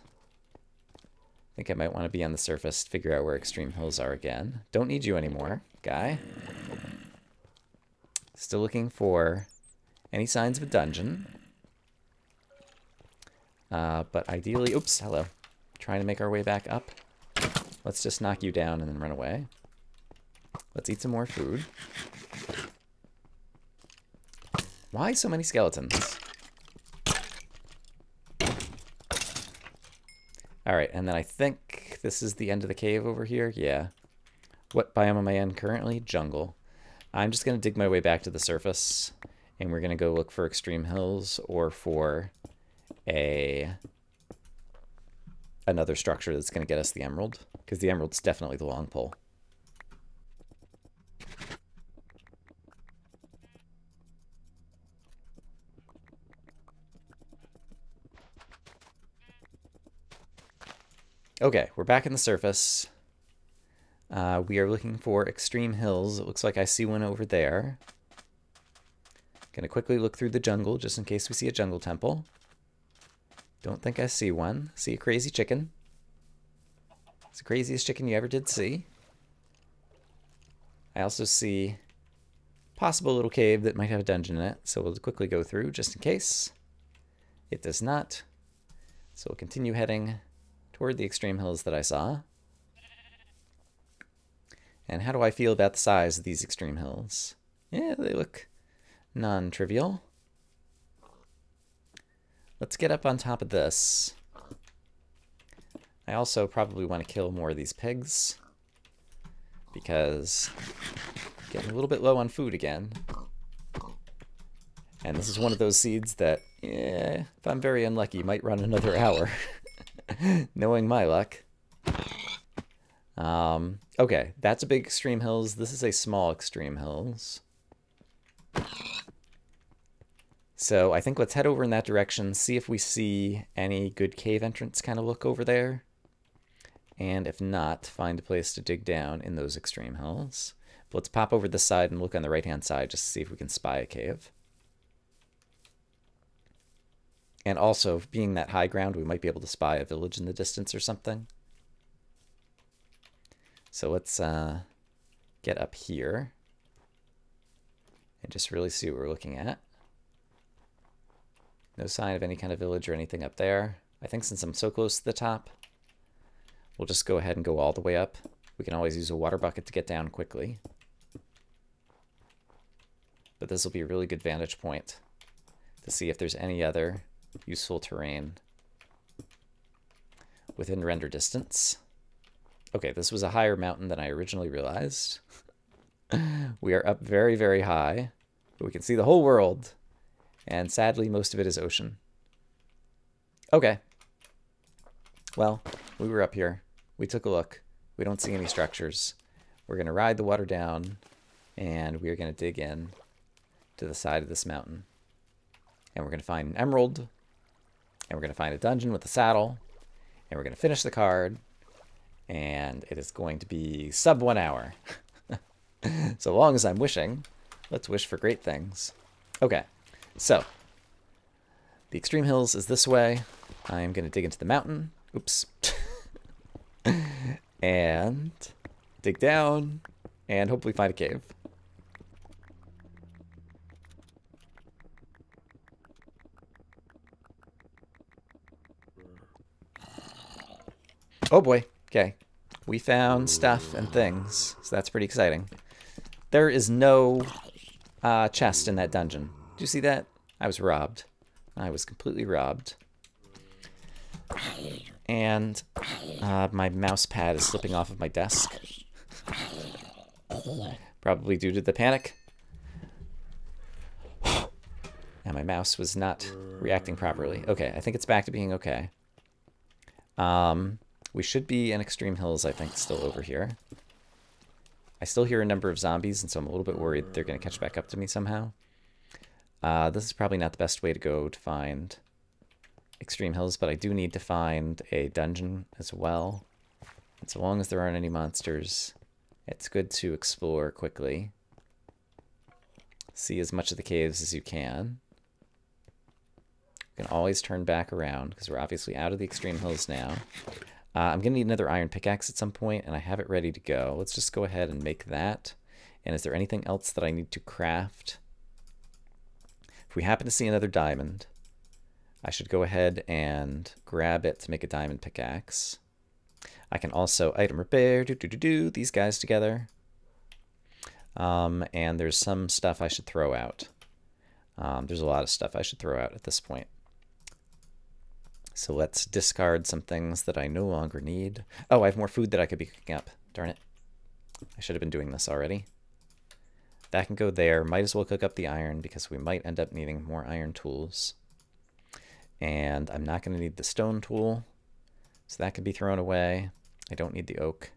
I think I might want to be on the surface to figure out where extreme hills are again. Don't need you anymore, guy. Still looking for any signs of a dungeon. But ideally, oops, hello. Trying to make our way back up. Let's just knock you down and then run away. Let's eat some more food. Why so many skeletons? Alright, and then I think this is the end of the cave over here. Yeah. What biome am I in currently? Jungle. I'm just going to dig my way back to the surface, and we're going to go look for extreme hills or for another structure that's going to get us the emerald, because the emerald's definitely the long pole. Okay, we're back in the surface. We are looking for extreme hills. It looks like I see one over there. Gonna quickly look through the jungle just in case we see a jungle temple. Don't think I see one. See a crazy chicken. It's the craziest chicken you ever did see. I also see a possible little cave that might have a dungeon in it, so we'll quickly go through just in case. It does not. So we'll continue heading toward the extreme hills that I saw. And how do I feel about the size of these extreme hills? Yeah, they look non-trivial. Let's get up on top of this. I also probably want to kill more of these pigs, because I'm getting a little bit low on food again. And this is one of those seeds that, yeah, if I'm very unlucky, might run another hour. Knowing my luck. Okay, that's a big extreme hills. This is a small extreme hills. So I think let's head over in that direction, see if we see any good cave entrance kind of look over there. And if not, find a place to dig down in those extreme hills. But let's pop over this side and look on the right-hand side just to see if we can spy a cave. And also, being that high ground, we might be able to spy a village in the distance or something. So let's get up here and just really see what we're looking at. No sign of any kind of village or anything up there. I think since I'm so close to the top, we'll just go ahead and go all the way up. We can always use a water bucket to get down quickly. But this will be a really good vantage point to see if there's any other useful terrain within render distance. Okay, this was a higher mountain than I originally realized. We are up very, very high, but we can see the whole world, and sadly, most of it is ocean. Okay. Well, we were up here. We took a look. We don't see any structures. We're going to ride the water down, and we are going to dig in to the side of this mountain and we're going to find an emerald, and we're going to find a dungeon with a saddle, and we're going to finish the card, and it is going to be sub 1 hour. So long as I'm wishing, let's wish for great things. Okay, so the extreme hills is this way. I am going to dig into the mountain. Oops. And dig down and hopefully find a cave. Oh boy. Okay. We found stuff and things, so that's pretty exciting. There is no chest in that dungeon. Did you see that? I was robbed. I was completely robbed. And my mouse pad is slipping off of my desk. Probably due to the panic. And my mouse was not reacting properly. Okay, I think it's back to being okay. We should be in Extreme Hills, I think, still over here. I still hear a number of zombies, and so I'm a little bit worried they're going to catch back up to me somehow. This is probably not the best way to go to find Extreme Hills, but I do need to find a dungeon as well. And so long as there aren't any monsters, it's good to explore quickly. See as much of the caves as you can. You can always turn back around, because we're obviously out of the Extreme Hills now. I'm going to need another iron pickaxe at some point, and I have it ready to go. Let's just go ahead and make that. And is there anything else that I need to craft? If we happen to see another diamond, I should go ahead and grab it to make a diamond pickaxe. I can also item repair, these guys together. And there's some stuff I should throw out. There's a lot of stuff I should throw out at this point. So let's discard some things that I no longer need. Oh, I have more food that I could be cooking up. Darn it. I should have been doing this already. That can go there. Might as well cook up the iron because we might end up needing more iron tools. And I'm not going to need the stone tool, so that can be thrown away. I don't need the oak.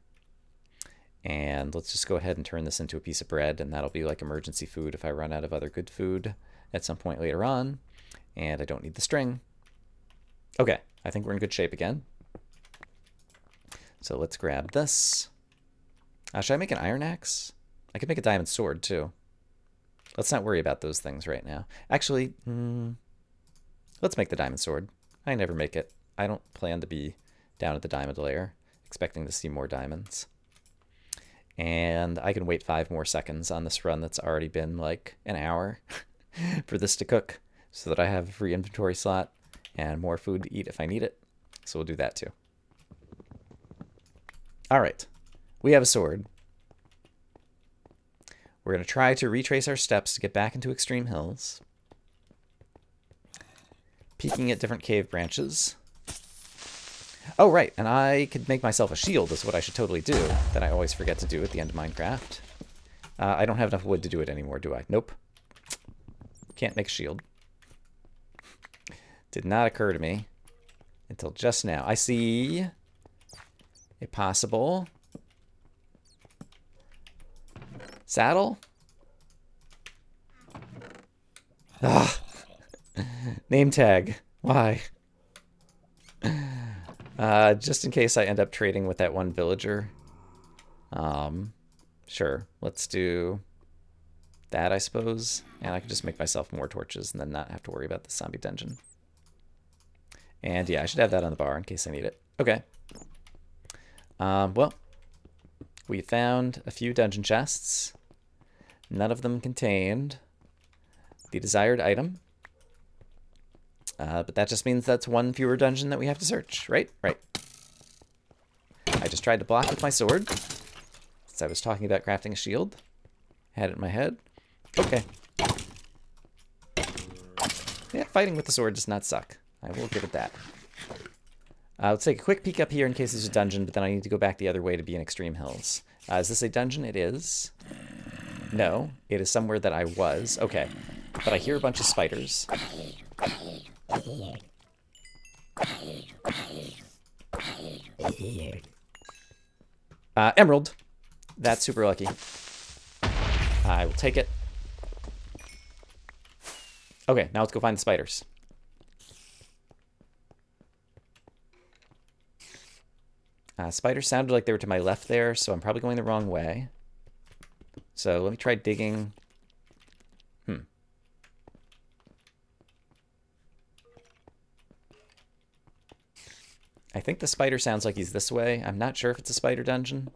And let's just go ahead and turn this into a piece of bread, and that'll be like emergency food if I run out of other good food at some point later on. And I don't need the string. Okay, I think we're in good shape again. So let's grab this. Should I make an iron axe? I could make a diamond sword too. Let's not worry about those things right now. Actually, let's make the diamond sword. I never make it. I don't plan to be down at the diamond layer, expecting to see more diamonds. And I can wait 5 more seconds on this run that's already been like an hour for this to cook so that I have a free inventory slot and more food to eat if I need it. So we'll do that too. All right, we have a sword. We're going to try to retrace our steps to get back into Extreme Hills. Peeking at different cave branches. Oh, right, and I could make myself a shield is what I should totally do, that I always forget to do at the end of Minecraft. I don't have enough wood to do it anymore, do I? Nope. Can't make a shield. Did not occur to me until just now. I see a possible saddle. Ah. Name tag. Why? Just in case I end up trading with that one villager. Sure. Let's do that, I suppose. And I can just make myself more torches and then not have to worry about the zombie dungeon. And yeah, I should have that on the bar in case I need it. Okay. Well, we found a few dungeon chests. None of them contained the desired item. But that just means that's one fewer dungeon that we have to search, right? Right. I just tried to block with my sword, since I was talking about crafting a shield. Had it in my head. Okay. Yeah, fighting with the sword does not suck. I will give it that. Let's take a quick peek up here in case there's a dungeon, but then I need to go back the other way to be in Extreme Hills. Is this a dungeon? It is. No, it is somewhere that I was. Okay, but I hear a bunch of spiders. Emerald. That's super lucky. I will take it. Okay, now let's go find the spiders. Spiders sounded like they were to my left there, so I'm probably going the wrong way. So let me try digging. I think the spider sounds like he's this way. I'm not sure if it's a spider dungeon,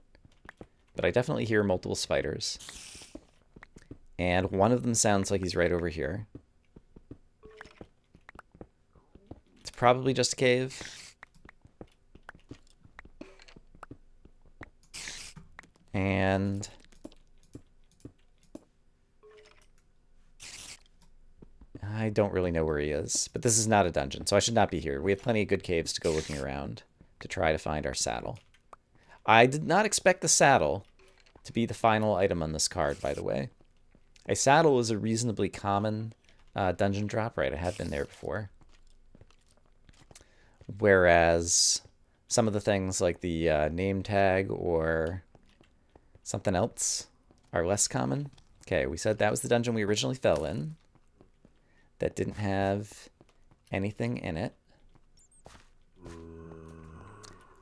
but I definitely hear multiple spiders. And one of them sounds like he's right over here. It's probably just a cave. And I don't really know where he is, but this is not a dungeon, so I should not be here. We have plenty of good caves to go looking around to try to find our saddle. I did not expect the saddle to be the final item on this card, by the way. A saddle is a reasonably common dungeon drop, right? I have been there before. Whereas some of the things like the name tag or something else are less common. Okay, we said that was the dungeon we originally fell in. That didn't have anything in it.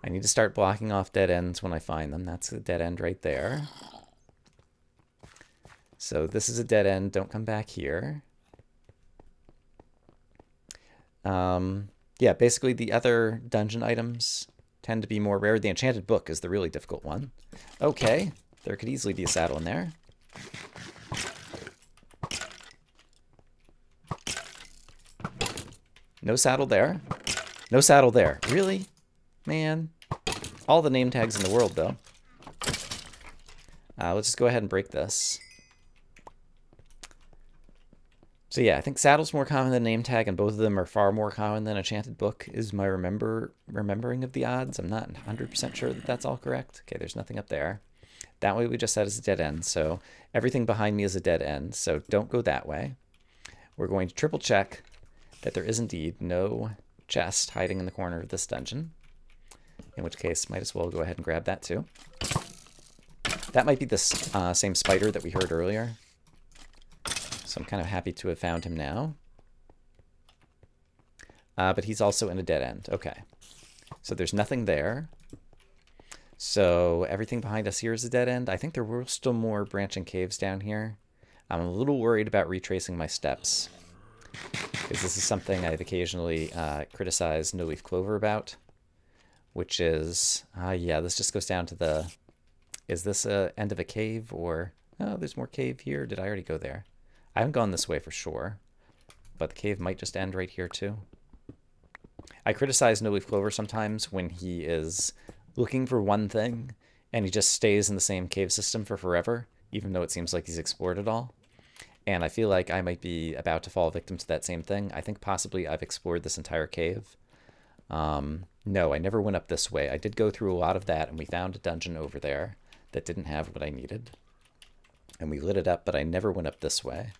I need to start blocking off dead ends when I find them. That's a dead end right there. So this is a dead end. Don't come back here. Yeah, basically the other dungeon items tend to be more rare. The enchanted book is the really difficult one. Okay, there could easily be a saddle in there. No saddle there. No saddle there. Really? Man. All the name tags in the world, though. Let's just go ahead and break this. So yeah, I think saddle's more common than name tag, and both of them are far more common than enchanted book, is my remembering of the odds. I'm not 100% sure that that's all correct. Okay, there's nothing up there. That way we just said is a dead end, so everything behind me is a dead end, so don't go that way. We're going to triple check that there is indeed no chest hiding in the corner of this dungeon, in which case might as well go ahead and grab that too. That might be the same spider that we heard earlier, so I'm kind of happy to have found him now. But he's also in a dead end. Okay, so there's nothing there. So everything behind us here is a dead end. I think there were still more branching caves down here. I'm a little worried about retracing my steps, because this is something I've occasionally criticized No Leaf Clover about, which is, yeah, this just goes down to the, is this a end of a cave, or, oh, there's more cave here. Did I already go there? I haven't gone this way for sure, but the cave might just end right here too. I criticize No Leaf Clover sometimes when he is looking for one thing and he just stays in the same cave system for forever, even though it seems like he's explored it all. And I feel like I might be about to fall victim to that same thing. I think possibly I've explored this entire cave. No, I never went up this way. I did go through a lot of that, and we found a dungeon over there that didn't have what I needed. And we lit it up, but I never went up this way.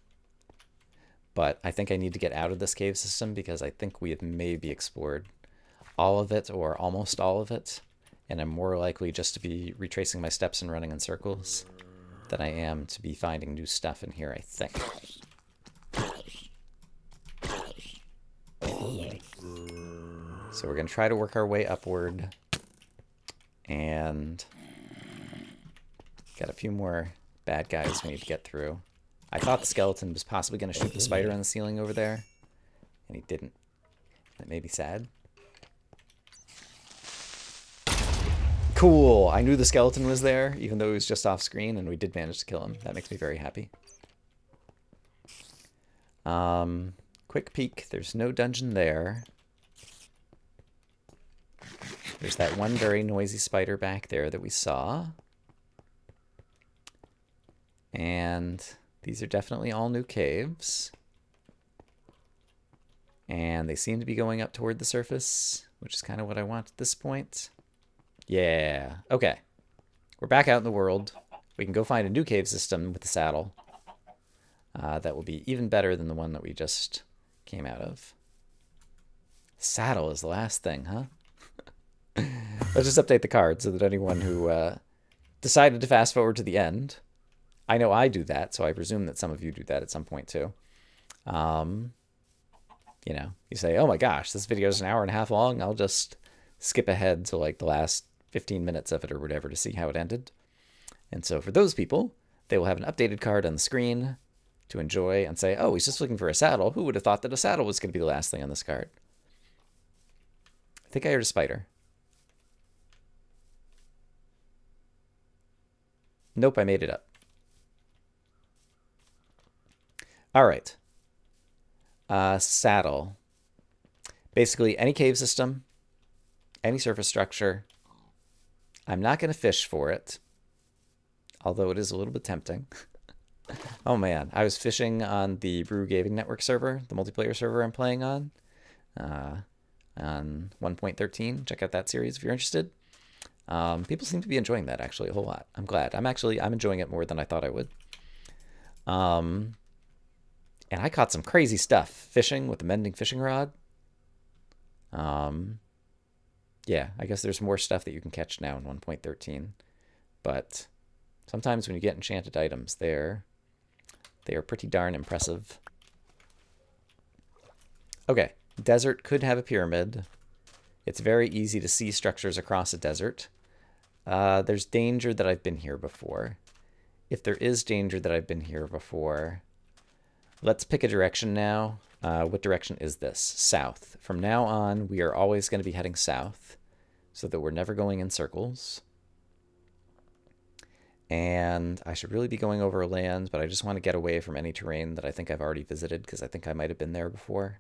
But I think I need to get out of this cave system because I think we have maybe explored all of it or almost all of it. And I'm more likely just to be retracing my steps and running in circles than I am to be finding new stuff in here, I think. So we're going to try to work our way upward. And got a few more bad guys we need to get through. I thought the skeleton was possibly going to shoot the spider on the ceiling over there, and he didn't. That made me sad. Cool! I knew the skeleton was there, even though he was just off screen, and we did manage to kill him. That makes me very happy. Quick peek. There's no dungeon there. There's that one very noisy spider back there that we saw. And these are definitely all new caves. And they seem to be going up toward the surface, which is kind of what I want at this point. Yeah. Okay. We're back out in the world. We can go find a new cave system with the saddle. That will be even better than the one that we just came out of. Saddle is the last thing, huh? Let's just update the card so that anyone who decided to fast forward to the end, I know I do that, so I presume that some of you do that at some point too. You know, you say, oh my gosh, this video is an hour and a half long. I'll just skip ahead to like the last 15 minutes of it or whatever to see how it ended. And so for those people, they will have an updated card on the screen to enjoy and say, oh, he's just looking for a saddle. Who would have thought that a saddle was going to be the last thing on this card? I think I heard a spider. Nope, I made it up. All right. Saddle. Basically, any cave system, any surface structure. I'm not going to fish for it, although it is a little bit tempting. Oh man, I was fishing on the Brew Gaming Network server, the multiplayer server I'm playing on 1.13. Check out that series if you're interested. People seem to be enjoying that actually a whole lot. I'm glad. I'm enjoying it more than I thought I would. And I caught some crazy stuff fishing with the mending fishing rod. Yeah, I guess there's more stuff that you can catch now in 1.13, but sometimes when you get enchanted items, they are pretty darn impressive. Okay, desert could have a pyramid. It's very easy to see structures across a desert. There's danger that I've been here before. If there is danger that I've been here before, let's pick a direction now. What direction is this? South. From now on, we are always going to be heading south so that we're never going in circles. And I should really be going over land, but I just want to get away from any terrain that I think I've already visited because I think I might have been there before.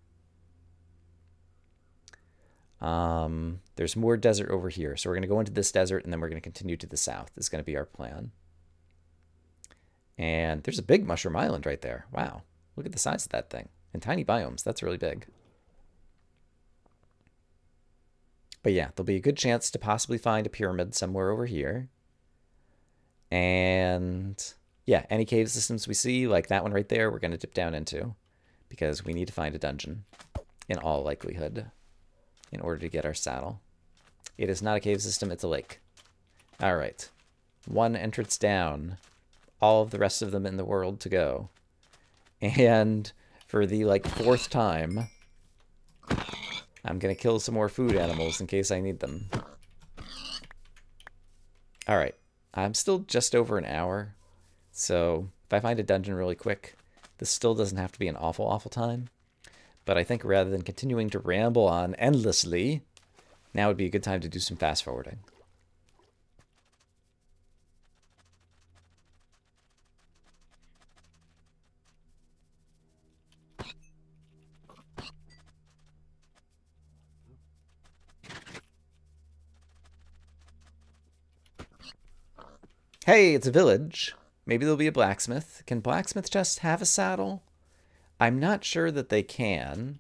There's more desert over here. So we're going to go into this desert and then we're going to continue to the south. This is going to be our plan. And there's a big mushroom island right there. Wow. Look at the size of that thing. And tiny biomes. That's really big. But yeah, there'll be a good chance to possibly find a pyramid somewhere over here. And yeah, any cave systems we see, like that one right there, we're going to dip down into because we need to find a dungeon in all likelihood in order to get our saddle. It is not a cave system, it's a lake. All right. One entrance down. All of the rest of them in the world to go. And for the like 4th time, I'm going to kill some more food animals in case I need them. All right. I'm still just over an hour. So if I find a dungeon really quick, this still doesn't have to be an awful, awful time. But I think rather than continuing to ramble on endlessly, now would be a good time to do some fast forwarding. Hey, it's a village. Maybe there'll be a blacksmith. Can blacksmith just have a saddle? I'm not sure that they can.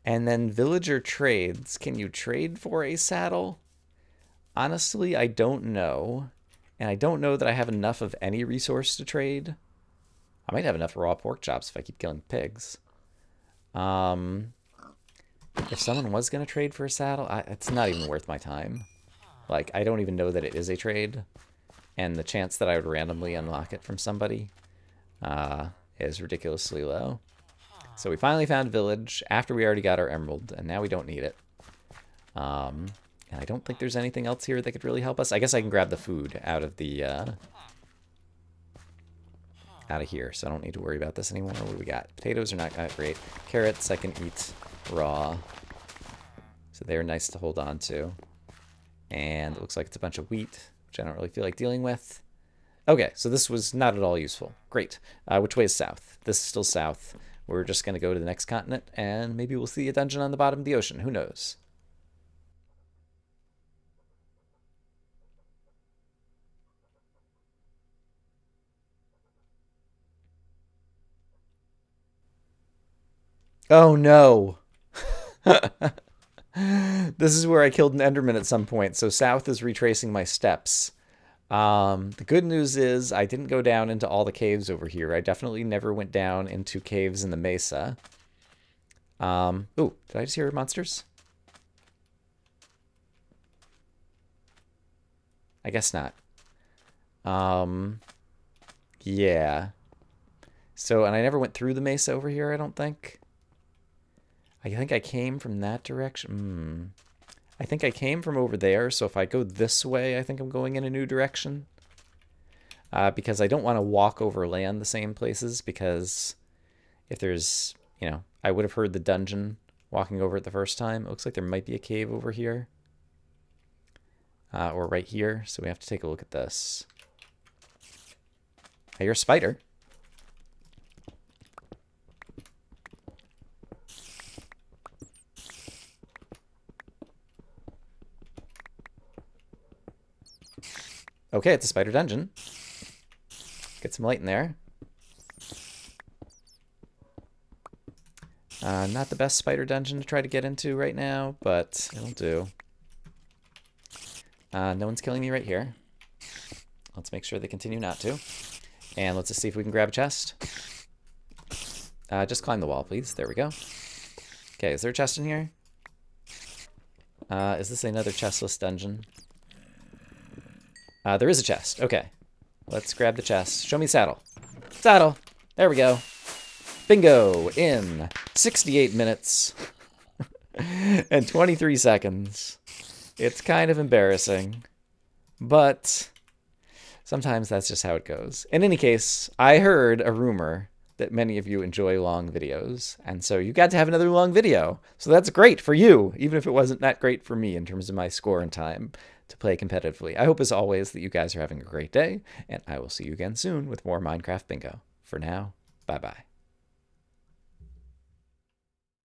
And then villager trades. Can you trade for a saddle? Honestly, I don't know. And I don't know that I have enough of any resource to trade. I might have enough raw pork chops if I keep killing pigs. If someone was going to trade for a saddle, it's not even worth my time. Like, I don't even know that it is a trade. And the chance that I would randomly unlock it from somebody is ridiculously low. So we finally found a village after we already got our emerald, and now we don't need it. And I don't think there's anything else here that could really help us. I guess I can grab the food out of the out of here, so I don't need to worry about this anymore. What do we got? Potatoes are not that great. Carrots I can eat raw, so they're nice to hold on to. And it looks like it's a bunch of wheat, which I don't really feel like dealing with. Okay, so this was not at all useful. Great. Which way is south? This is still south. We're just going to go to the next continent, and maybe we'll see a dungeon on the bottom of the ocean. Who knows? Oh, no. This is where I killed an Enderman at some point, so south is retracing my steps. The good news is I didn't go down into all the caves over here. I definitely never went down into caves in the mesa. Ooh, did I just hear monsters? I guess not. Yeah. So, and I never went through the mesa over here, I don't think. I think I came from that direction. I think I came from over there, so if I go this way, I think I'm going in a new direction. Because I don't want to walk over land the same places, because if there's, you know, I would have heard the dungeon walking over it the first time. It looks like there might be a cave over here. Or right here, so we have to take a look at this. I hear a spider. Okay, it's a spider dungeon. Get some light in there. Not the best spider dungeon to try to get into right now, but it'll do. No one's killing me right here. Let's make sure they continue not to. And let's just see if we can grab a chest. Just climb the wall, please. There we go. Okay, is there a chest in here? Is this another chestless dungeon? There is a chest. Okay. Let's grab the chest. Show me saddle. Saddle! There we go. Bingo! In 68 minutes and 23 seconds. It's kind of embarrassing, but sometimes that's just how it goes. In any case, I heard a rumor that many of you enjoy long videos, and so you got to have another long video. So that's great for you, even if it wasn't that great for me in terms of my score and time to play competitively. I hope, as always, that you guys are having a great day, and I will see you again soon with more Minecraft Bingo. For now, bye-bye.